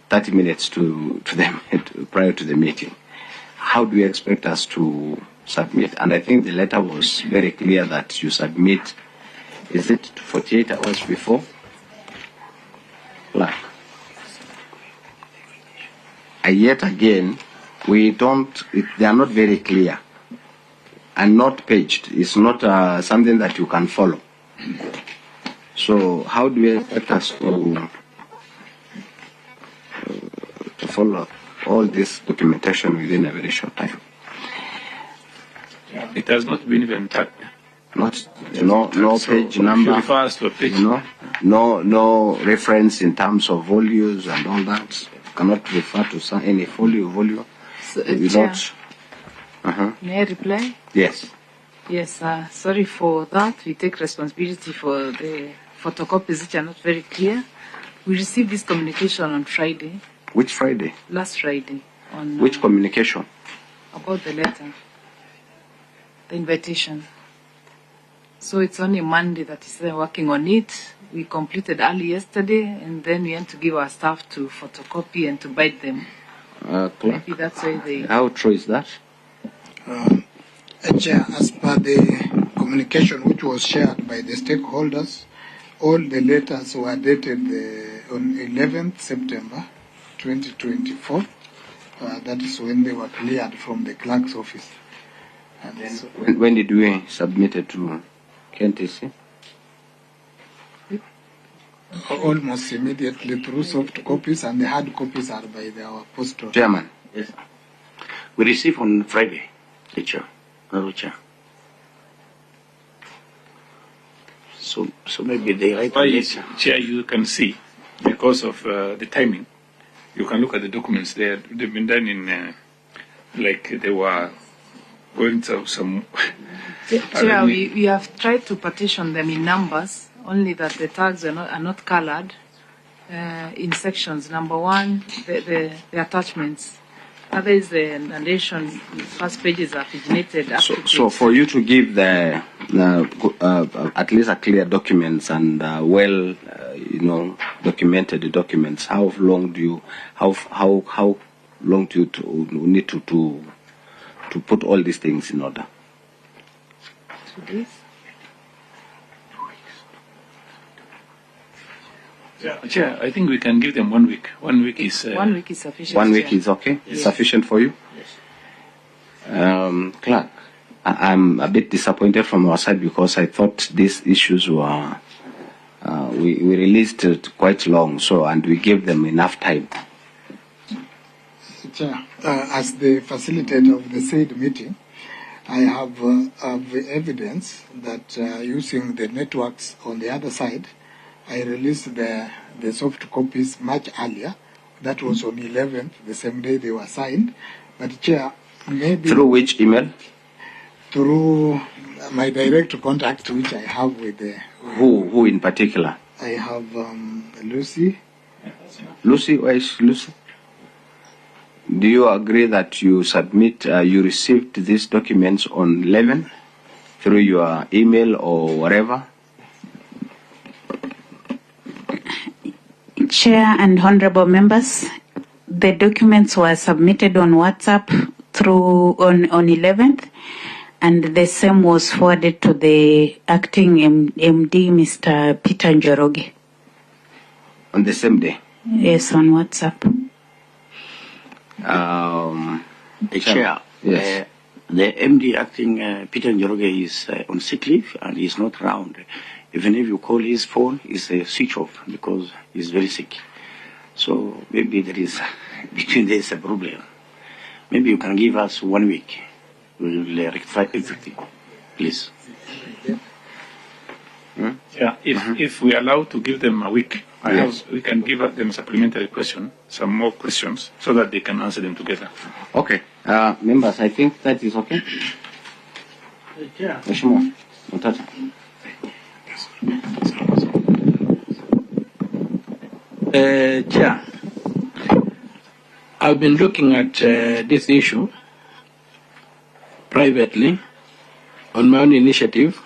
30 minutes to them prior to the meeting, how do you expect us to submit? And I think the letter was very clear that you submit, is it 48 hours before? Like, yet again, they are not very clear and not paged. It's not something that you can follow. So how do you expect us to follow all this documentation within a very short time? It has not been even tagged. No page number. Refers to a page. No reference in terms of volumes and all that. Cannot refer to any volume. So, Chair, may I reply? Yes. Yes, sorry for that. We take responsibility for the photocopies which are not very clear. We received this communication on Friday. Which Friday? Last Friday. On which communication? About the letter, the invitation. So it's only Monday that is working on it. We completed early yesterday, and then we went to give our staff to photocopy and to bite them. Maybe that's why they... How true is that? Chair, as per the communication which was shared by the stakeholders, all the letters were dated on 11th September 2024. That is when they were cleared from the clerk's office. And so, when did we submit it to KNTC? Almost immediately through soft copies, and the hard copies are by our postal. Chairman. Yes. We received on Friday, the Chair. Chair. So maybe they write later. Chair, you can see, because of the timing, you can look at the documents there. They've been done in, like they were going to some... Chair, we have tried to partition them in numbers, only that the tags are not colored in sections. Number one, the attachments. Other is the narration. First pages are paginated. So for you to give the at least a clear documents and documented documents, how long do you need to put all these things in order? 2 days. Chair, I think we can give them 1 week. 1 week is... 1 week is sufficient. 1 week is okay? Yes. Sufficient for you? Yes. Clerk, I'm a bit disappointed from our side because I thought these issues were... we released it quite long, and we gave them enough time. Chair, as the facilitator of the said meeting, I have evidence that using the networks on the other side, I released the soft copies much earlier. That was on 11th, the same day they were signed. But Chair, maybe... Through which email? Through my direct contact, which I have with the... Who in particular? I have Lucy. Lucy? Where is Lucy? Do you agree that you received these documents on 11 through your email or whatever? Chair and honorable members, the documents were submitted on WhatsApp on 11th, and the same was forwarded to the acting MD, Mr. Peter Njoroge. On the same day? Yes, on WhatsApp. The Chair, yes. The MD acting Peter Njoroge is on sick leave and he's not around. Even if you call his phone, it's a switch off because he's very sick. So maybe between there is a problem. Maybe you can give us 1 week. We will rectify everything. Please. Yeah, if we allow to give them a week, we can give them supplementary question, some more questions, so that they can answer them together. Okay. Members, I think that is okay. Yeah. Mheshimiwa Mutata. Chair, I've been looking at this issue privately on my own initiative.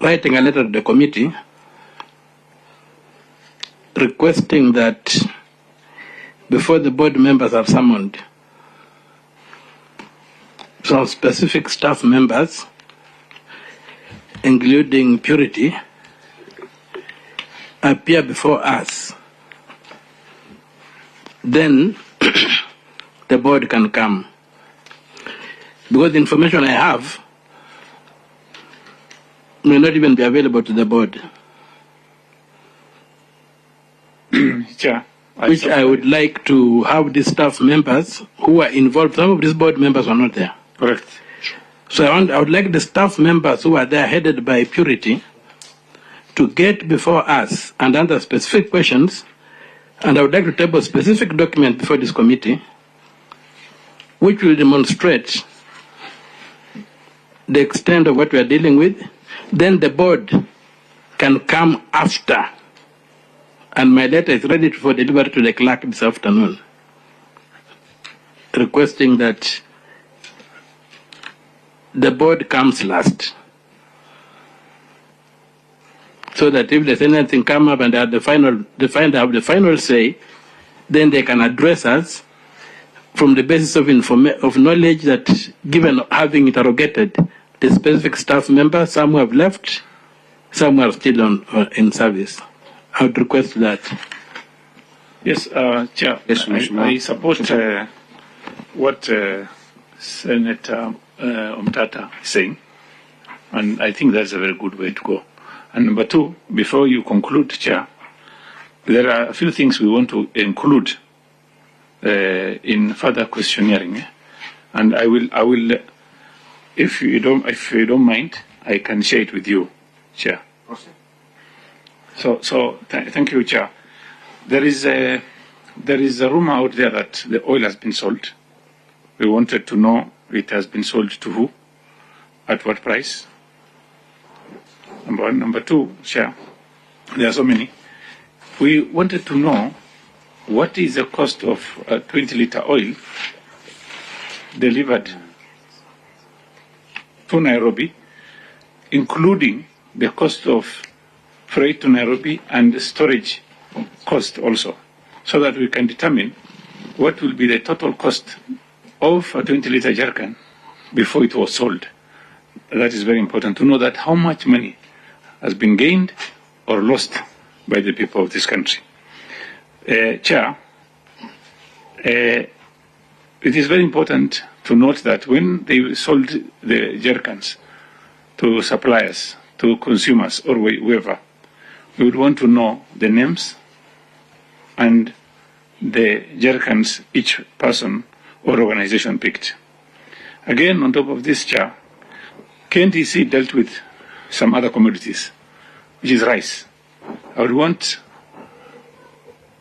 Writing a letter to the committee requesting that before the board members are summoned, some specific staff members, including Purity, appear before us. Then the board can come. Because the information I have may not even be available to the board. Chair, which I would like to have the staff members who are involved. Some of these board members are not there. Correct. So I would like the staff members who are there headed by Purity to get before us and answer specific questions. And I would like to table a specific document before this committee which will demonstrate the extent of what we are dealing with. Then the board can come after. And my letter is ready for delivery to the clerk this afternoon, requesting that the board comes last, so that if there's anything come up and they have the final say, then they can address us from the basis of knowledge that, given having interrogated the specific staff members, some who have left, some who are still in service. I would request that. Yes, Chair. Yes, I support what Senator Omtata is saying, and I think that's a very good way to go. And number two, before you conclude, Chair, there are a few things we want to include in further questionnaire, and I will, if you don't mind, I can share it with you, Chair. So thank you, Chair. There is a rumor out there that the oil has been sold. We wanted to know it has been sold to who, at what price. Number one. Number two, Chair, there are so many. We wanted to know what is the cost of 20-liter oil delivered to Nairobi, including the cost of freight to Nairobi and the storage cost also, so that we can determine what will be the total cost of a 20-liter jerrycan before it was sold. That is very important to know that how much money has been gained or lost by the people of this country. Chair, it is very important to note that when they sold the jerrycans to suppliers, to consumers, or whoever, we would want to know the names and the jerrycans each person or organization picked. Again, on top of this, Chair, KNTC dealt with some other commodities, which is rice. I would want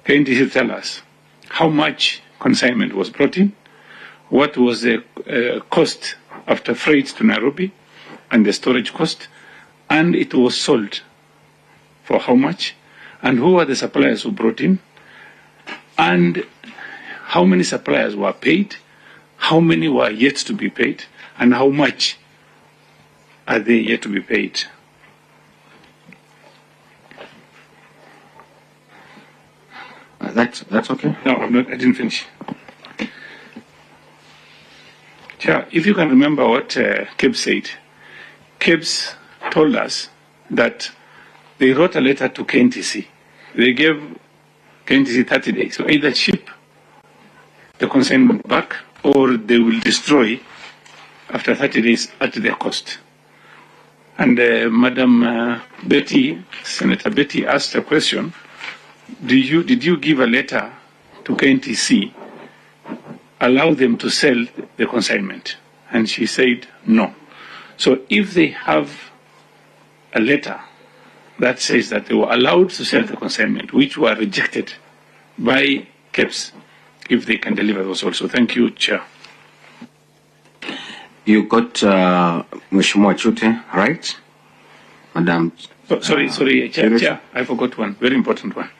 KNTC to tell us how much consignment was brought in, what was the cost after freight to Nairobi, and the storage cost, and it was sold for how much, and who are the suppliers who brought in, and how many suppliers were paid, how many were yet to be paid, and how much are they yet to be paid. That's okay? No, I didn't finish. Chair, if you can remember what KEBS said, KEBS told us that they wrote a letter to KNTC. They gave KNTC 30 days to either ship the consignment back or they will destroy after 30 days at their cost. And Madam Betty, Senator Betty asked a question, did you give a letter to KNTC, allow them to sell the consignment? And she said no. So if they have a letter that says that they were allowed to sell the consignment, which were rejected by KEBS, if they can deliver those also. Thank you, Chair. You got Mheshimiwa Chute, right? Madam. Sorry, Chair, I forgot one, very important one.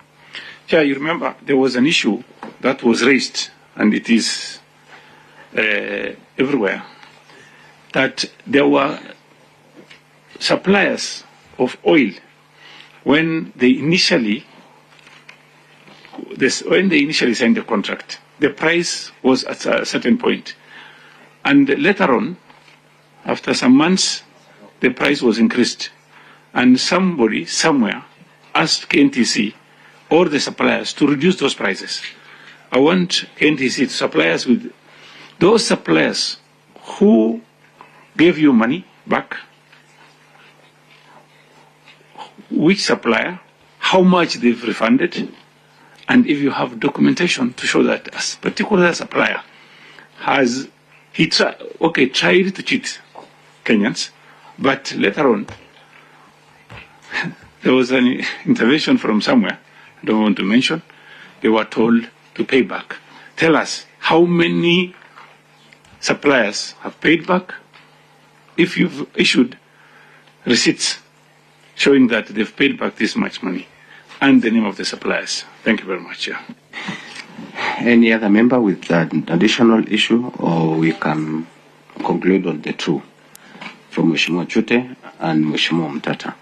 Chair, you remember there was an issue that was raised, and it is everywhere, that there were suppliers of oil when they initially signed the contract. The price was at a certain point. And later on, after some months, the price was increased. And somebody, somewhere, asked KNTC or the suppliers to reduce those prices. I want KNTC to supply us with those suppliers who gave you money back, which supplier, how much they've refunded, and if you have documentation to show that a particular supplier has tried to cheat Kenyans, but later on there was an intervention from somewhere, I don't want to mention, they were told to pay back. Tell us how many suppliers have paid back, if you've issued receipts showing that they've paid back this much money, and the name of the suppliers. Thank you very much. Yeah. Any other member with an additional issue, or we can conclude on the two from Mheshimiwa Chute and Mheshimiwa Mtata?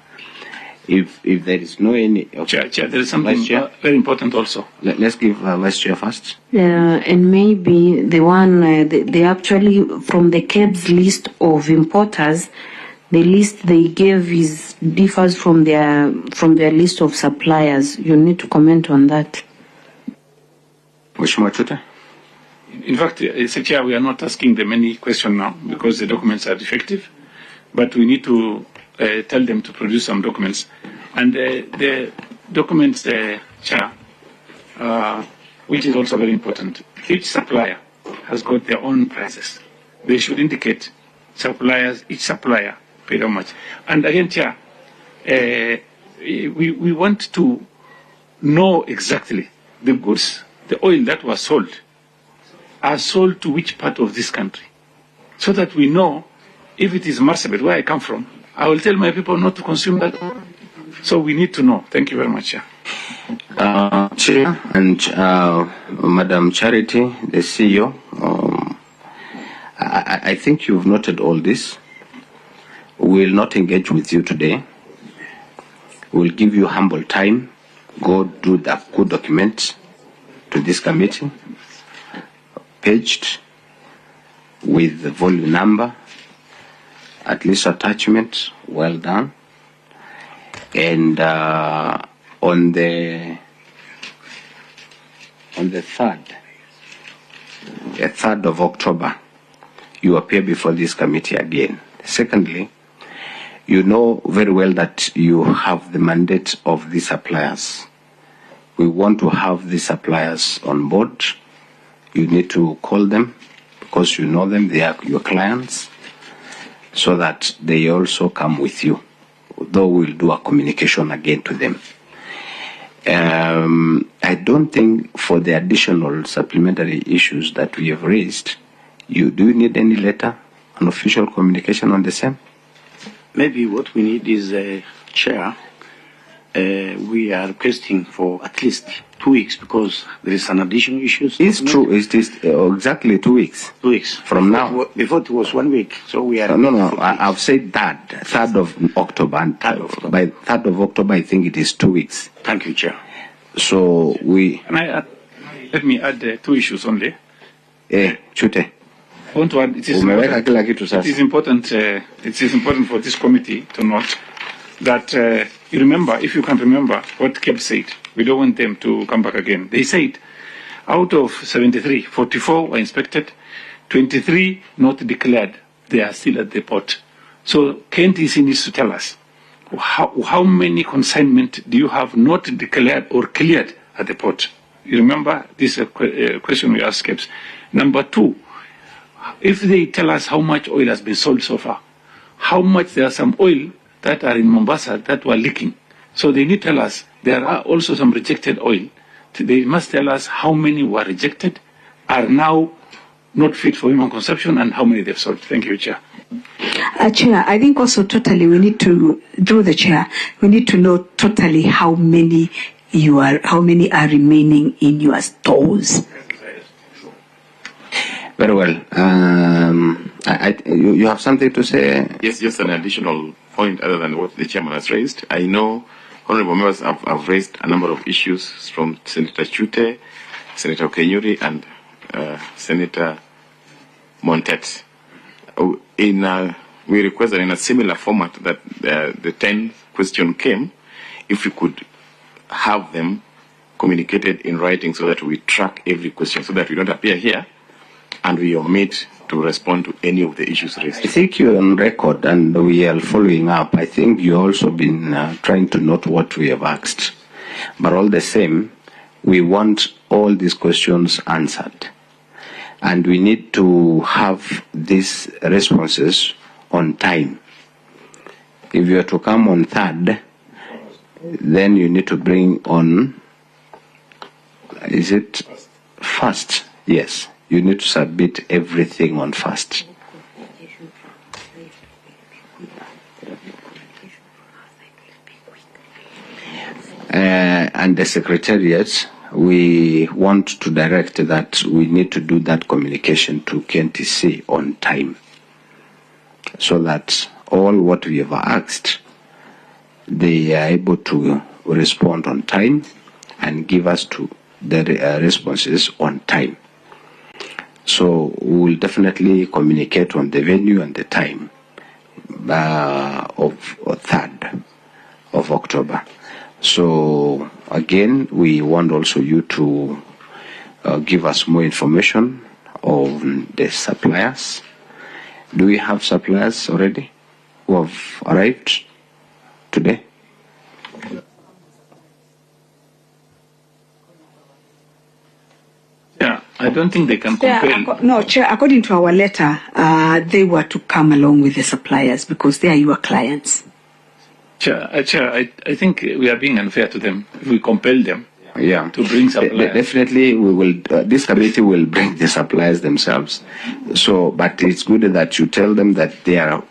If there is no any... Okay. Chair, there is something very important also. Let's give Vice Chair first. And maybe the one, they actually, from the KEBS list of importers, the list they gave differs from their list of suppliers. You need to comment on that. Mheshimiwa Chute? In fact, Chair, we are not asking them any question now because the documents are defective, but we need to tell them to produce some documents. And the documents, Chair, which is also very important, each supplier has got their own prices. They should indicate each supplier paid how much. And again, Chair, we want to know exactly the goods, the oil that was sold, are sold to which part of this country, so that we know if it is Marsabit, where I come from, I will tell my people not to consume that. So we need to know. Thank you very much, Chair. Chair and Madam Charity, the CEO, I think you've noted all this. We will not engage with you today. We will give you humble time. Go do the good document to this committee, paged with the volume number, at least attachment, well done. And on the 3rd of October, you appear before this committee again. Secondly, you know very well that you have the mandate of the suppliers. We want to have the suppliers on board. You need to call them because you know them, they are your clients, so that they also come with you, though we'll do a communication again to them. I don't think for the additional supplementary issues that we have raised, do you need any letter, an official communication on the same? Maybe what we need is a chair. We are requesting for at least 2 weeks because there is an additional issue. It's true. It is exactly 2 weeks. 2 weeks from now. Before it was 1 week, so we are. No. I've said that 3rd of October. And by 3rd of October, I think it is 2 weeks. Thank you, Chair. So we. Let me add 2 issues only. Chute. I want to add. It is important. It is important for this committee to note that you remember, if you can remember, what KEBS said. We don't want them to come back again. They said, out of 73, 44 were inspected, 23 not declared. They are still at the port. So KNTC needs to tell us how many consignment do you have not declared or cleared at the port? You remember this question we asked KEBS. Number 2, if they tell us how much oil has been sold so far, how much there are some oil that are in Mombasa that were leaking. So they need to tell us there are also some rejected oil. They must tell us how many were rejected, are now not fit for human consumption, and how many they've sold. Thank you, Chair. Chair, I think also totally we need to, through the chair, we need to know totally how many are remaining in your stores. Very well. You have something to say? Yes, just an additional point other than what the chairman has raised. I know honorable members have raised a number of issues from Senator Chute, Senator Kenyuri, and Senator Montet. We requested in a similar format that the 10th question came, if we could have them communicated in writing so that we track every question, so that we don't appear here and we omit to respond to any of the issues raised. I think you're on record and we are following up. I think you've also been trying to note what we have asked. But all the same, we want all these questions answered. And we need to have these responses on time. If you are to come on 3rd, then you need to bring on, is it 1st? Yes. You need to submit everything on 1st. And the Secretariat, we want to direct that we need to do that communication to KNTC on time, so that all what we have asked, they are able to respond on time and give us to the responses on time. So we will definitely communicate on the venue and the time of 3rd of October. So again, we want also you to give us more information on the suppliers. Do we have suppliers already who have arrived today? Yeah, I don't think they can compel. No, Chair, according to our letter, they were to come along with the suppliers because they are your clients. Chair, I think we are being unfair to them if we compel them to bring suppliers. Definitely, we will. This committee will bring the suppliers themselves. So, but it's good that you tell them that they're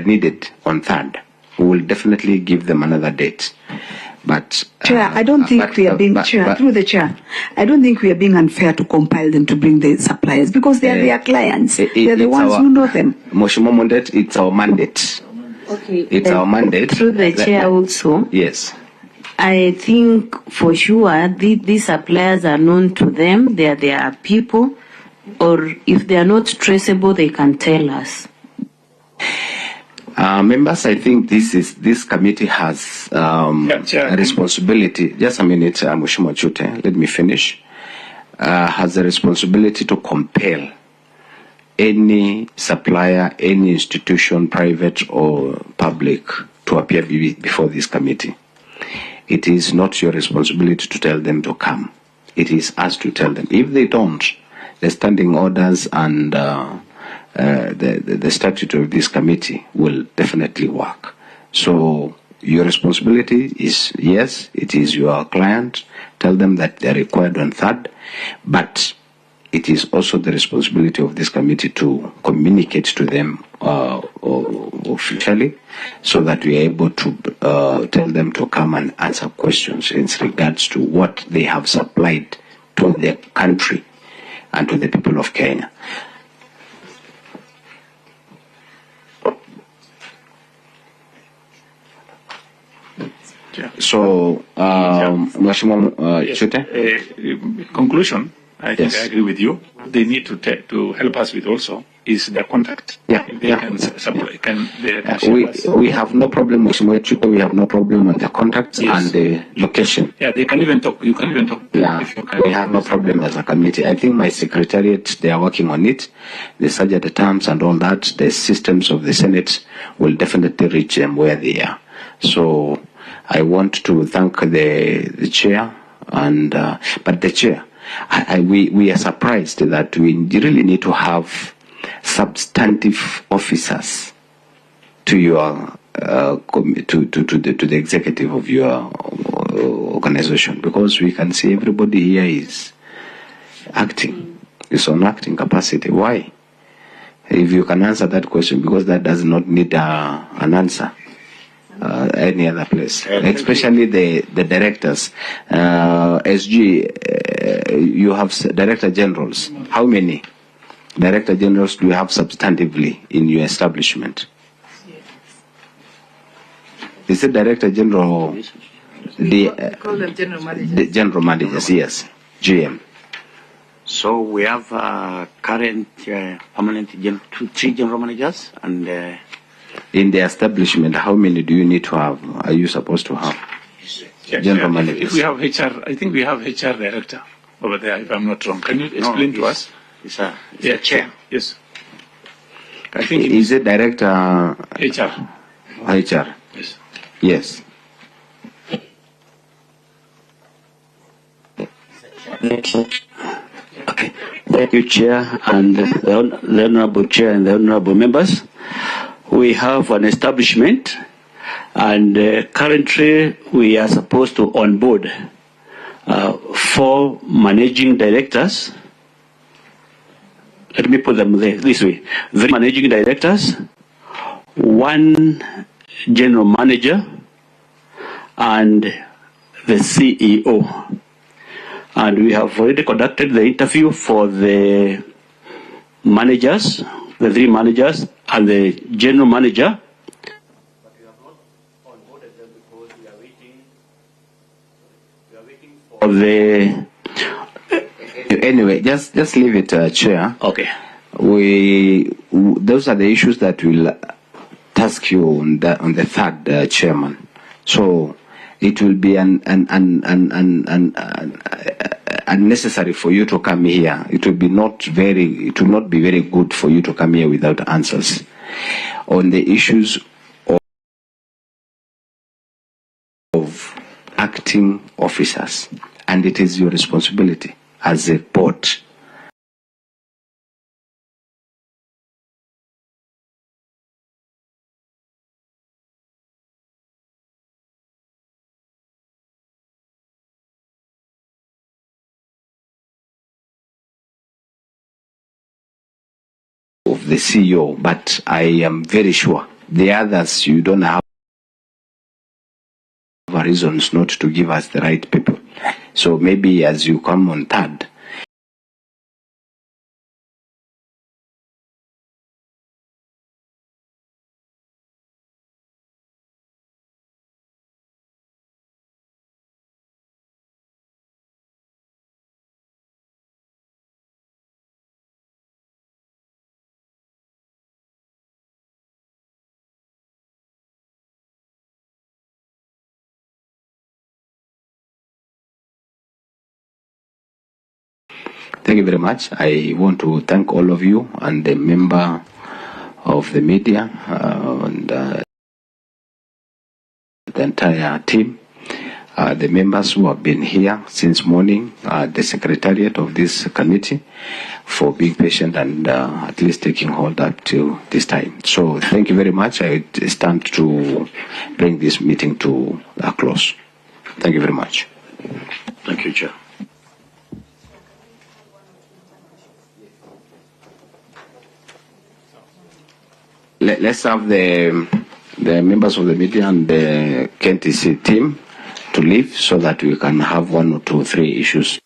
needed on 3rd. We will definitely give them another date. But Chair, I don't think we are being through the chair. I don't think we are being unfair to compel them to bring the suppliers because they are their clients. They are the ones who know them. Mheshimiwa Mondet, it's our mandate. Okay. It's our mandate. Through the chair also. Yes. I think for sure these suppliers are known to them. They are their people, or if they are not traceable, they can tell us. Members, I think this committee has a responsibility. Just a minute, Mheshimiwa Chute, let me finish. Has a responsibility to compel any supplier, any institution, private or public, to appear before this committee. It is not your responsibility to tell them to come. It is us to tell them. If they don't, the standing orders and the statute of this committee will definitely work. So your responsibility is, yes, it is your client. Tell them that they're required on 3rd, but it is also the responsibility of this committee to communicate to them officially, so that we are able to tell them to come and answer questions in regards to what they have supplied to the country and to the people of Kenya. So, Mheshimiwa Chute? Conclusion, I think I agree with you. They need to help us with also is the contact. Yeah. They can supply, we have no problem, Mheshimiwa Chute. We have no problem with the contacts and the location. Yeah, they can even talk. You can even talk. Yeah, we have no problem as a committee. I think my secretariat, they are working on it. The surgery terms and all that, the systems of the Senate will definitely reach them where they are. So I want to thank the chair but the chair, we are surprised that we really need to have substantive officers to your to the executive of your organization, because we can see everybody here is on acting capacity. Why? If you can answer that question, because that does not need an answer any other place, especially the directors. SG, you have director generals. How many director generals do you have substantively in your establishment? Is it director general? We call them general managers. The general managers, yes, GM. So we have current permanent three general managers, and in the establishment, how many do you need to have? Are you supposed to have general managers? If we have HR, I think we have HR director over there, if I'm not wrong. Can you explain to us? It's a chair. Yes. I think is it director? HR. HR. Yes. Yes. Okay. Thank you, Chair, and the Honorable Chair and the Honorable Members. We have an establishment, and currently we are supposed to onboard 4 managing directors. Let me put them this way: 3 managing directors, 1 general manager, and the CEO. And we have already conducted the interview for the managers, the 3 managers, and the general manager. But we have not onboarded them because we are waiting for the. Anyway, just leave it, Chair. Okay. Those are the issues that we'll task you on the 3rd, Chairman. So it will be unnecessary for you to come here. It will not be very good for you to come here without answers on the issues of acting officers, and it is your responsibility as a board of the CEO, but I am very sure the others, you don't have reasons not to give us the right people. So maybe as you come on 3rd, thank you very much. I want to thank all of you and the member of the media and the entire team, the members who have been here since morning, the secretariat of this committee for being patient and at least taking hold up till this time. So thank you very much. I stand to bring this meeting to a close. Thank you very much. Thank you, Chair. Let's have the members of the media and the KNTC team to leave so that we can have 1 or 2 or 3 issues.